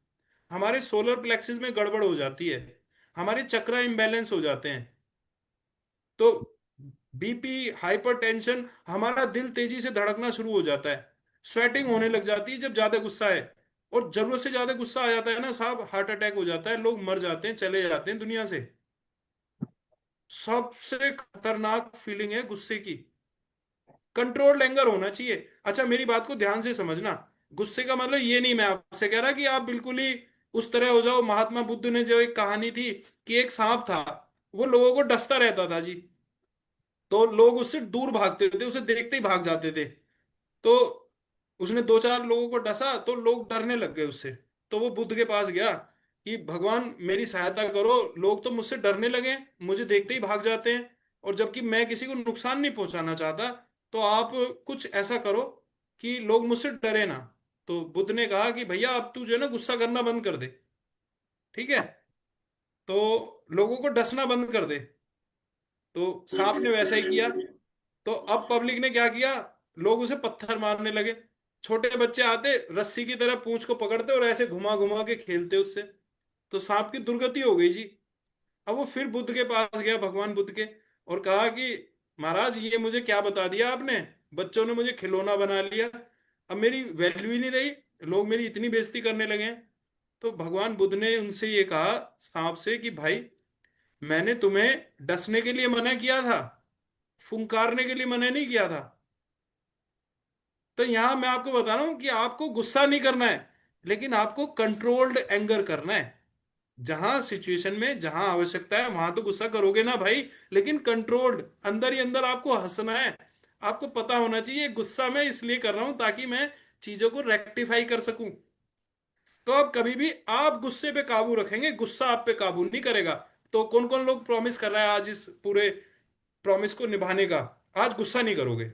Speaker 1: हमारे सोलर प्लेक्सिस में गड़बड़ हो जाती है, हमारे चक्रा इम्बैलेंस हो जाते हैं। तो बीपी, हाइपरटेंशन, हमारा दिल तेजी से धड़कना शुरू हो जाता है, स्वेटिंग होने लग जाती है जब ज्यादा गुस्सा है। और जरूरत से ज्यादा गुस्सा आ जाता है ना साहब, हार्ट अटैक हो जाता है, लोग मर जाते हैं, चले जाते हैं दुनिया से। सबसे खतरनाक फीलिंग है गुस्से की। कंट्रोल्ड एंगर होना चाहिए। अच्छा, मेरी बात को ध्यान से समझना। गुस्से का मतलब ये नहीं मैं आपसे कह रहा कि आप बिल्कुल ही उस तरह हो जाओ। महात्मा बुद्ध ने जो एक कहानी थी कि एक सांप था, वो लोगों को डसता रहता था जी, तो लोग उससे दूर भागते थे, उसे देखते ही भाग जाते थे। तो उसने 2-4 लोगों को डसा, तो लोग डरने लग गए उससे। तो वो बुद्ध के पास गया कि भगवान मेरी सहायता करो, लोग तो मुझसे डरने लगे, मुझे देखते ही भाग जाते हैं, और जबकि मैं किसी को नुकसान नहीं पहुंचाना चाहता, तो आप कुछ ऐसा करो कि लोग मुझसे डरे ना। तो बुद्ध ने कहा कि भैया, अब तू जो है ना गुस्सा करना बंद कर दे, ठीक है? तो लोगों को डसना बंद कर दे। तो सांप ने वैसा ही किया। तो अब पब्लिक ने क्या किया, लोग उसे पत्थर मारने लगे। छोटे बच्चे आते, रस्सी की तरह पूंछ को पकड़ते और ऐसे घुमा घुमा के खेलते उससे। तो सांप की दुर्गति हो गई जी। अब वो फिर बुद्ध के पास गया, भगवान बुद्ध के, और कहा कि महाराज ये मुझे क्या बता दिया आपने, बच्चों ने मुझे खिलौना बना लिया, अब मेरी वैल्यू ही नहीं रही, लोग मेरी इतनी बेइज्जती करने लगे हैं। तो भगवान बुद्ध ने उनसे ये कहा, सांप से, कि भाई मैंने तुम्हें डसने के लिए मना किया था, फुंकारने के लिए मना नहीं किया था। तो यहां मैं आपको बता रहा हूं कि आपको गुस्सा नहीं करना है, लेकिन आपको कंट्रोल्ड एंगर करना है। जहां सिचुएशन में जहां आवश्यकता है वहां तो गुस्सा करोगे ना भाई, लेकिन कंट्रोल्ड, अंदर ही अंदर आपको हंसना है। आपको पता होना चाहिए गुस्सा मैं इसलिए कर रहा हूं ताकि मैं चीजों को रेक्टिफाई कर सकूं। तो अब कभी भी आप गुस्से पे काबू रखेंगे, गुस्सा आप पे काबू नहीं करेगा। तो कौन कौन लोग प्रॉमिस कर रहा है आज इस पूरे प्रॉमिस को निभाने का, आज गुस्सा नहीं करोगे।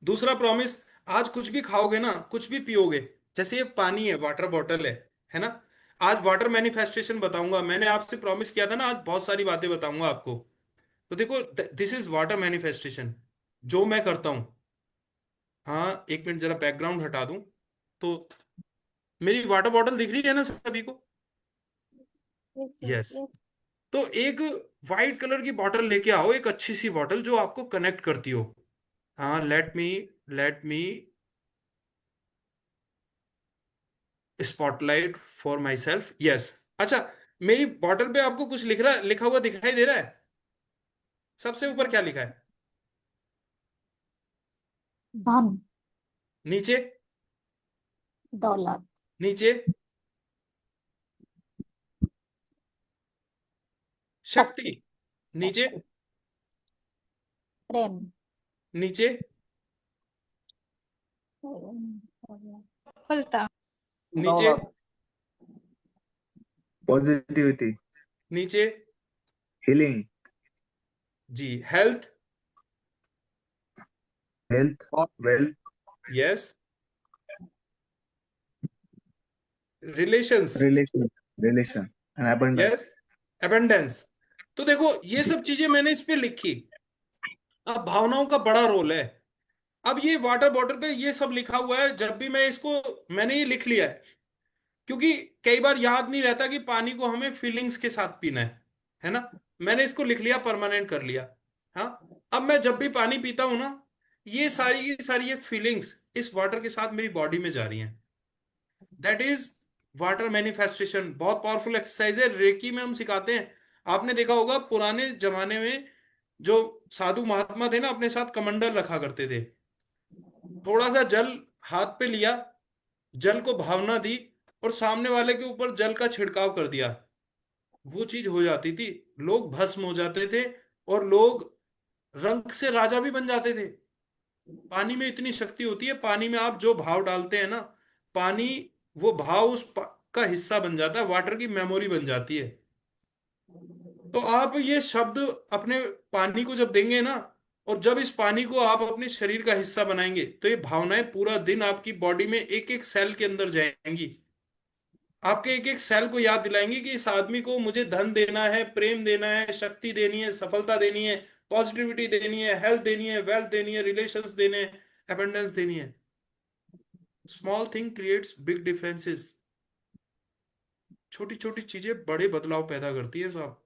Speaker 1: दूसरा प्रॉमिस, आज कुछ भी खाओगे ना, कुछ भी पियोगे, जैसे ये पानी है, वाटर बॉटल है ना, आज वाटर मैनिफेस्टेशन बताऊंगा, मैंने आपसे प्रॉमिस किया था ना, आज बहुत सारी बातें बताऊंगा आपको। तो देखो, दिस इज वाटर मैनिफेस्टेशन जो मैं करता हूं। हाँ, एक मिनट जरा बैकग्राउंड हटा दूं। तो मेरी वाटर बॉटल दिख रही है ना सभी को? यस। तो एक वाइट कलर की बॉटल लेके आओ, एक अच्छी सी बॉटल जो आपको कनेक्ट करती हो। हाँ, let me spotlight for my self, yes. अच्छा, मेरी बॉटल पे आपको कुछ लिखा हुआ दिखाई दे रहा है? सबसे ऊपर क्या लिखा है?
Speaker 10: धन,
Speaker 1: नीचे?
Speaker 10: दौलत,
Speaker 1: नीचे? शक्ति?
Speaker 10: शक्ति,
Speaker 1: नीचे?
Speaker 10: शक्ति, प्रेम,
Speaker 1: नीचे?
Speaker 10: सफलता,
Speaker 1: नीचे?
Speaker 11: पॉजिटिविटी,
Speaker 1: नीचे?
Speaker 11: हीलिंग,
Speaker 1: जी, health?
Speaker 11: Health, wealth,
Speaker 1: yes. Relations?
Speaker 11: Relation, relation and
Speaker 1: yes.
Speaker 11: abundance.
Speaker 1: Abundance. तो देखो, ये सब चीजें मैंने इस पे लिखी। अब भावनाओं का बड़ा रोल है। अब ये वाटर बॉटल पे ये सब लिखा हुआ है, जब भी मैं इसको, मैंने ये लिख लिया है, क्योंकि कई बार याद नहीं रहता कि पानी को हमें फीलिंग्स के साथ पीना है ना। मैंने इसको लिख लिया, परमानेंट कर लिया। हाँ, अब मैं जब भी पानी पीता हूं ना, ये सारी की सारी ये फीलिंग्स इस वाटर के साथ मेरी बॉडी में जा रही हैं। That is water manifestation. बहुत पावरफुल एक्सरसाइज है, रेकी में हम सिखाते हैं। आपने देखा होगा पुराने जमाने में जो साधु महात्मा थे ना, अपने साथ कमंडल रखा करते थे। थोड़ा सा जल हाथ पे लिया, जल को भावना दी, और सामने वाले के ऊपर जल का छिड़काव कर दिया, वो चीज हो जाती थी। लोग भस्म हो जाते थे, और लोग रंग से राजा भी बन जाते थे। पानी में इतनी शक्ति होती है, पानी में आप जो भाव डालते हैं ना, पानी वो भाव का हिस्सा बन जाता है, वाटर की मेमोरी बन जाती है। तो आप ये शब्द अपने पानी को जब देंगे ना, और जब इस पानी को आप अपने शरीर का हिस्सा बनाएंगे, तो ये भावनाएं पूरा दिन आपकी बॉडी में एक एक सेल के अंदर जाएंगी। आपके एक एक सेल को याद दिलाएंगे कि इस आदमी को मुझे धन देना है, प्रेम देना है, शक्ति देनी है, सफलता देनी है, पॉजिटिविटी देनी है, हेल्थ देनी है, वेल्थ देनी है, रिलेशंस देने हैं, अबंडेंस देनी है। Small thing creates big differences. छोटी छोटी चीजें बड़े बदलाव पैदा करती है साहब।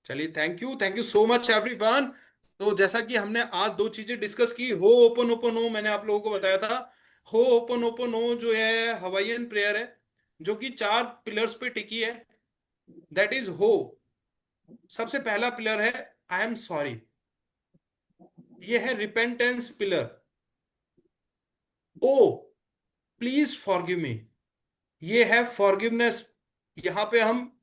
Speaker 1: चलिए, thank you so much everyone. तो जैसा कि हमने आज दो चीजें डिस्कस की, हो ओपन ओपन हो, मैंने आप लोगों को बताया था। हो ओपन ओपन हो जो है हवाईयन प्रेयर है, जो कि 4 पिलर्स पे टिकी है। दैट इज हो। सबसे पहला पिलर है आई एम सॉरी। ये है repentance pillar. Oh, please forgive me. ये है फॉरगिवनेस। यहां पे हम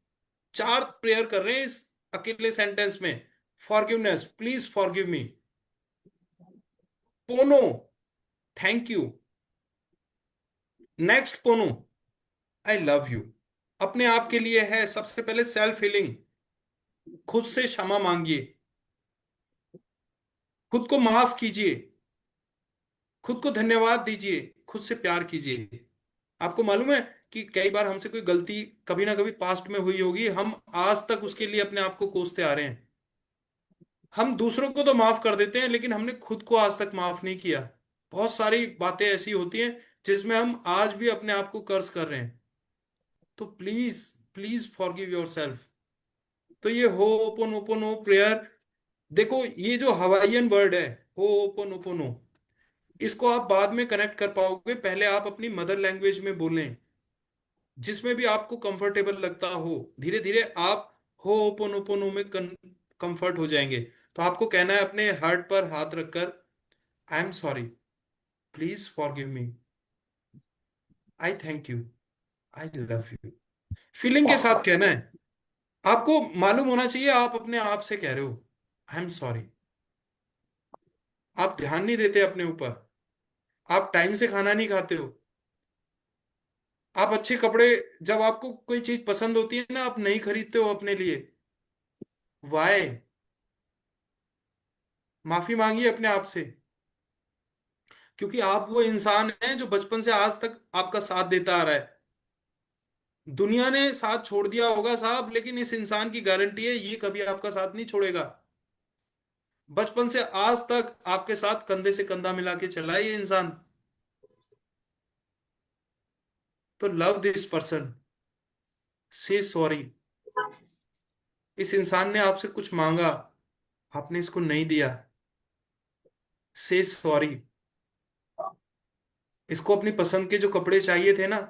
Speaker 1: 4 प्रेयर कर रहे हैं इस अकेले सेंटेंस में। Forgiveness, please forgive me. Pono, thank you. Next pono, I love you. अपने आप के लिए है सबसे पहले सेल्फ हीलिंग। खुद से क्षमा मांगिए, खुद को माफ कीजिए, खुद को धन्यवाद दीजिए, खुद से प्यार कीजिए। आपको मालूम है कि कई बार हमसे कोई गलती कभी ना कभी पास्ट में हुई होगी, हम आज तक उसके लिए अपने आप को कोसते आ रहे हैं। हम दूसरों को तो माफ कर देते हैं, लेकिन हमने खुद को आज तक माफ नहीं किया। बहुत सारी बातें ऐसी होती हैं जिसमें हम आज भी अपने आप को कर्स कर रहे हैं। तो प्लीज प्लीज फॉरगिव योरसेल्फ। तो ये हो ओपन ओपन ओ प्रेयर, देखो ये जो हवाईयन वर्ड है हो ओपन ओपन ओ, इसको आप बाद में कनेक्ट कर पाओगे, पहले आप अपनी मदर लैंग्वेज में बोलें, जिसमें भी आपको कंफर्टेबल लगता हो। धीरे धीरे आप हो ओपन ओपन ओ में कंफर्ट हो जाएंगे। तो आपको कहना है अपने हार्ट पर हाथ रखकर, आई am sorry, please forgive me, I thank you, I love you. Feeling के साथ कहना है। आपको मालूम होना चाहिए आप अपने आप से कह रहे हो आई एम सॉरी। आप ध्यान नहीं देते अपने ऊपर, आप टाइम से खाना नहीं खाते हो, आप अच्छे कपड़े, जब आपको कोई चीज पसंद होती है ना, आप नहीं खरीदते हो अपने लिए। वाई? माफी मांगिए अपने आप से, क्योंकि आप वो इंसान हैं जो बचपन से आज तक आपका साथ देता आ रहा है। दुनिया ने साथ छोड़ दिया होगा साहब, लेकिन इस इंसान की गारंटी है ये कभी आपका साथ नहीं छोड़ेगा। बचपन से आज तक आपके साथ कंधे से कंधा मिला के चला है ये इंसान। तो लव दिस पर्सन, से सॉरी। इस इंसान ने आपसे कुछ मांगा, आपने इसको नहीं दिया, से सॉरी। इसको अपनी पसंद के जो कपड़े चाहिए थे ना,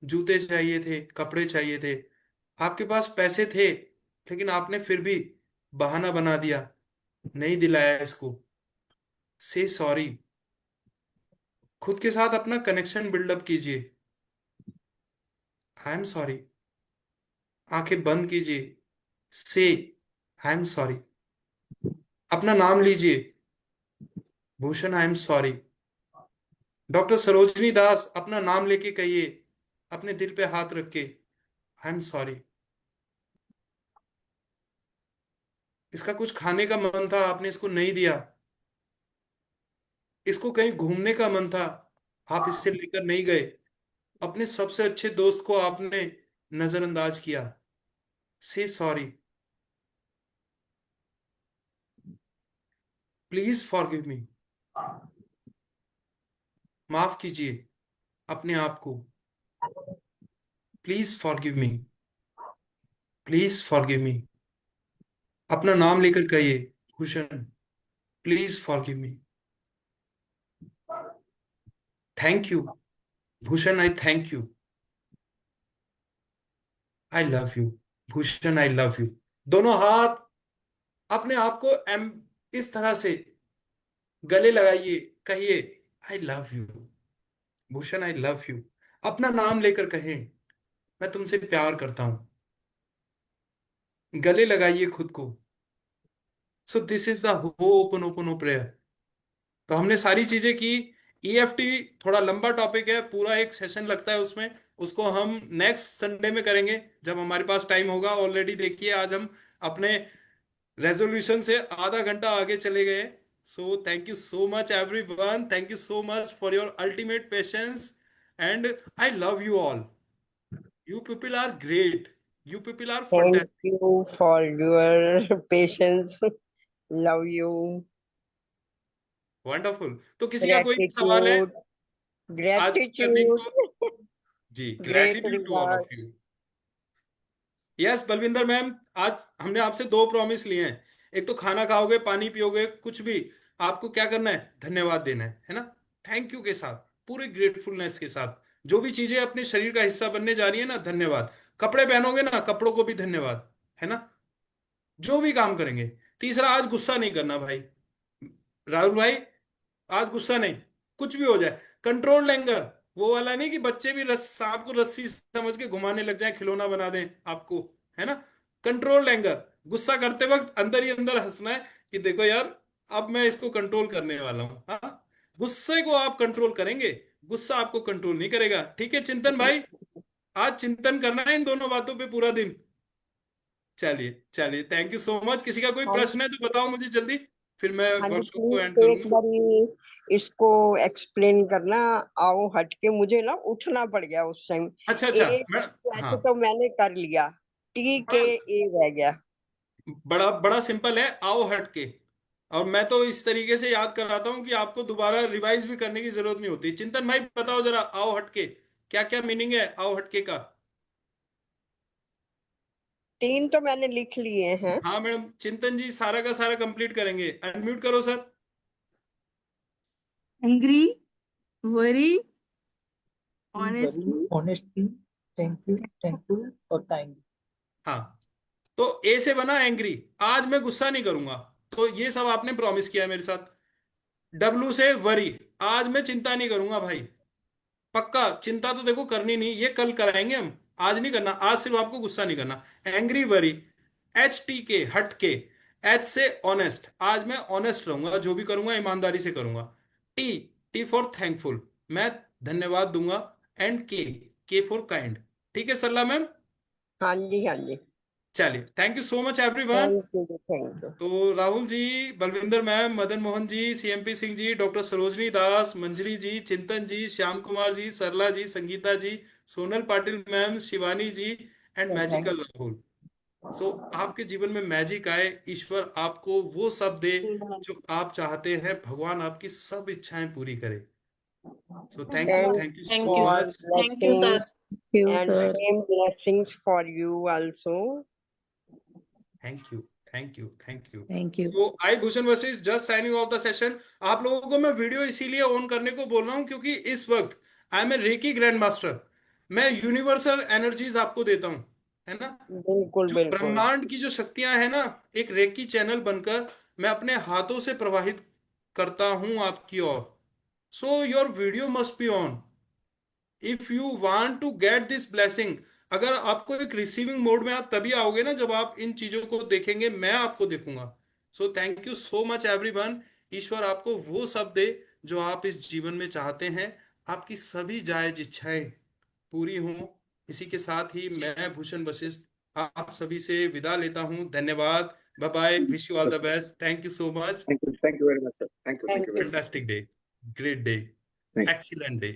Speaker 1: जूते चाहिए थे, कपड़े चाहिए थे, आपके पास पैसे थे, लेकिन आपने फिर भी बहाना बना दिया, नहीं दिलाया इसको, से सॉरी। खुद के साथ अपना कनेक्शन बिल्डअप कीजिए। आई एम सॉरी, आंखें बंद कीजिए, से आई एम सॉरी। अपना नाम लीजिए, Bhushan I am sorry. Doctor Sarojini Das, अपना नाम लेके कहिए, अपने दिल पे हाथ रख के, आई एम सॉरी। इसका कुछ खाने का मन था, आपने इसको नहीं दिया। इसको कहीं घूमने का मन था, आप इससे लेकर नहीं गए। अपने सबसे अच्छे दोस्त को आपने नजरअंदाज किया, से सॉरी। प्लीज फॉरगिव मी, माफ कीजिए अपने आप को। Please forgive me, please forgive मी। अपना नाम लेकर कहिए, Bhushan please forgive me. Thank you Bhushan, I thank you, I love you Bhushan, I love you. दोनों हाथ अपने आप को इस तरह से गले लगाइए, कहिए आई love you Bhushan, I love you. अपना नाम लेकर कहें, मैं तुमसे प्यार करता हूं। गले लगाइए खुद को। So this is the ho'oponopono prayer. तो हमने सारी चीजें की। ईएफटी थोड़ा लंबा टॉपिक है, पूरा एक सेशन लगता है उसमें, उसको हम नेक्स्ट संडे में करेंगे जब हमारे पास टाइम होगा। ऑलरेडी देखिए आज हम अपने रेजोल्यूशन से आधा घंटा आगे चले गए। So thank you so much everyone, thank you so much for your ultimate patience, and I love you all. You people are great, you people are
Speaker 5: Thank
Speaker 1: fantastic.
Speaker 5: you for your patience. Love you.
Speaker 1: Wonderful. तो किसी का कोई सवाल है
Speaker 5: Gratitude.
Speaker 1: आज की learning
Speaker 5: Gratitude.
Speaker 1: को? जी,
Speaker 5: Great
Speaker 1: gratitude to all of
Speaker 5: regards.
Speaker 1: You. Yes Balvinder ma'am, आज हमने आपसे दो प्रॉमिस लिए हैं। एक तो खाना खाओगे, पानी पियोगे, कुछ भी, आपको क्या करना है, धन्यवाद देना है ना। थैंक यू के साथ, पूरे ग्रेटफुलनेस के साथ, जो भी चीजें अपने शरीर का हिस्सा बनने जा रही है ना, धन्यवाद। कपड़े पहनोगे ना, कपड़ों को भी धन्यवाद, है ना। जो भी काम करेंगे। तीसरा, आज गुस्सा नहीं करना भाई, राहुल भाई, आज गुस्सा नहीं। कुछ भी हो जाए, कंट्रोल एंगर, वो वाला नहीं कि बच्चे भी सांप को रस्सी समझ के घुमाने लग जाए, खिलौना बना दें आपको, है ना। कंट्रोल एंगर, गुस्सा करते वक्त अंदर ही अंदर हंसना है कि देखो यार, अब मैं इसको कंट्रोल करने वाला हूं। हाँ, गुस्से को आप कंट्रोल करेंगे, गुस्सा आपको कंट्रोल नहीं करेगा। ठीक है चिंतन भाई, आज चिंतन करना है इन दोनों बातों पे पूरा दिन। चलिए चलिए, थैंक यू सो मच। किसी का कोई
Speaker 5: Thank
Speaker 1: प्रश्न है तो बताओ मुझे जल्दी, फिर मैं
Speaker 5: हाँ जी,
Speaker 1: वर्कशॉप को एंड
Speaker 5: प्लीज एक
Speaker 1: करूंगा।
Speaker 5: बारी इसको एक्सप्लेन करना। आओ हटके, मुझे ना उठना पड़ गया उस टाइम।
Speaker 1: अच्छा अच्छा
Speaker 5: ए
Speaker 1: मैडम, हाँ
Speaker 5: वैसे तो मैंने कर लिया, टी के
Speaker 1: हाँ,
Speaker 5: ए रह गया।
Speaker 1: बड़ा बड़ा सिंपल है, आओ हटके। और मैं तो इस तरीके से याद कराता हूँ कि आपको दोबारा रिवाइज भी करने की जरूरत नहीं होती। चिंतन भाई बताओ जरा, आओ हटके क्या क्या मीनिंग है आओ हटके का?
Speaker 5: 3 तो मैंने लिख लिए हैं।
Speaker 1: हाँ मैडम, चिंतन जी सारा का सारा कंप्लीट करेंगे, अनम्यूट करो sir.
Speaker 6: Angry, worry,
Speaker 3: worry,
Speaker 6: honestly,
Speaker 3: honesty, thankful और काइंड।
Speaker 1: हाँ, तो ए से बना एंग्री, आज मैं गुस्सा नहीं करूंगा, तो ये सब आपने प्रॉमिस किया है मेरे साथ। डब्लू से वरी, आज मैं चिंता नहीं करूंगा भाई, पक्का चिंता तो देखो करनी नहीं, ये कल कराएंगे हम, आज नहीं करना, आज सिर्फ आपको गुस्सा नहीं करना। Angry worry. एच टी के हट के, एच से ऑनेस्ट, आज मैं ऑनेस्ट रहूंगा, जो भी करूंगा ईमानदारी से करूंगा। टी, टी फॉर थैंकफुल, मैं धन्यवाद दूंगा। एंड के फॉर काइंड। ठीक है सरला मैम?
Speaker 5: हाँ जी, हाँ जी।
Speaker 1: चलिए, thank you so much everyone.
Speaker 5: Thank you, thank you.
Speaker 1: तो Rahul ji, Balwinder ma'am, Madan Mohan ji, CMP Singh ji, doctor Sarojini Das, Manjari ji, Chintan ji, Shyam Kumar ji, Sarla ji, Sangeeta ji, Sonal Patil ma'am, Shivani ji, and magical Rahul. So आपके जीवन में मैजिक आए, ईश्वर आपको वो सब दे जो आप चाहते हैं, भगवान आपकी सब इच्छाएं पूरी करे। सो
Speaker 5: Thanks
Speaker 1: thank you
Speaker 12: Thank
Speaker 1: so
Speaker 12: you.
Speaker 5: for
Speaker 1: much.
Speaker 12: Thank you, sir.
Speaker 5: blessings,
Speaker 10: you,
Speaker 5: and
Speaker 10: sir.
Speaker 5: same blessings for you also.
Speaker 1: Thank you, thank you, thank you.
Speaker 10: Thank you.
Speaker 1: So I Bhushan Vashishtha just signing off the session. आप लोगों को मैं video इसीलिए on करने को बोल रहा हूं क्योंकि इस वक्त I am a reiki grand master. मैं यूनिवर्सल एनर्जीज आपको देता हूं, है ना?
Speaker 5: बिल्कुल
Speaker 1: जो
Speaker 5: बिल्कुल।
Speaker 1: ब्रह्मांड की जो शक्तियां है ना, एक रेकी चैनल बनकर मैं अपने हाथों से प्रवाहित करता हूं आपकी ओर। So your video must be on if you want to get this blessing. अगर आपको एक रिसीविंग मोड में, आप तभी आओगे ना जब आप इन चीजों को देखेंगे, मैं आपको देखूंगा। So thank you so much everyone. ईश्वर आपको वो सब दे जो आप इस जीवन में चाहते हैं, आपकी सभी जायज इच्छाएं पूरी हों। इसी के साथ ही मैं भूषण वशिष्ठ आप सभी से विदा लेता हूं। धन्यवाद, bye bye, wish you all the best, thank you so much.
Speaker 8: Thank you very much, sir. Thank you
Speaker 12: Thank you.
Speaker 8: very much.
Speaker 1: Fantastic day, great day,
Speaker 8: Thank you.
Speaker 1: Excellent day.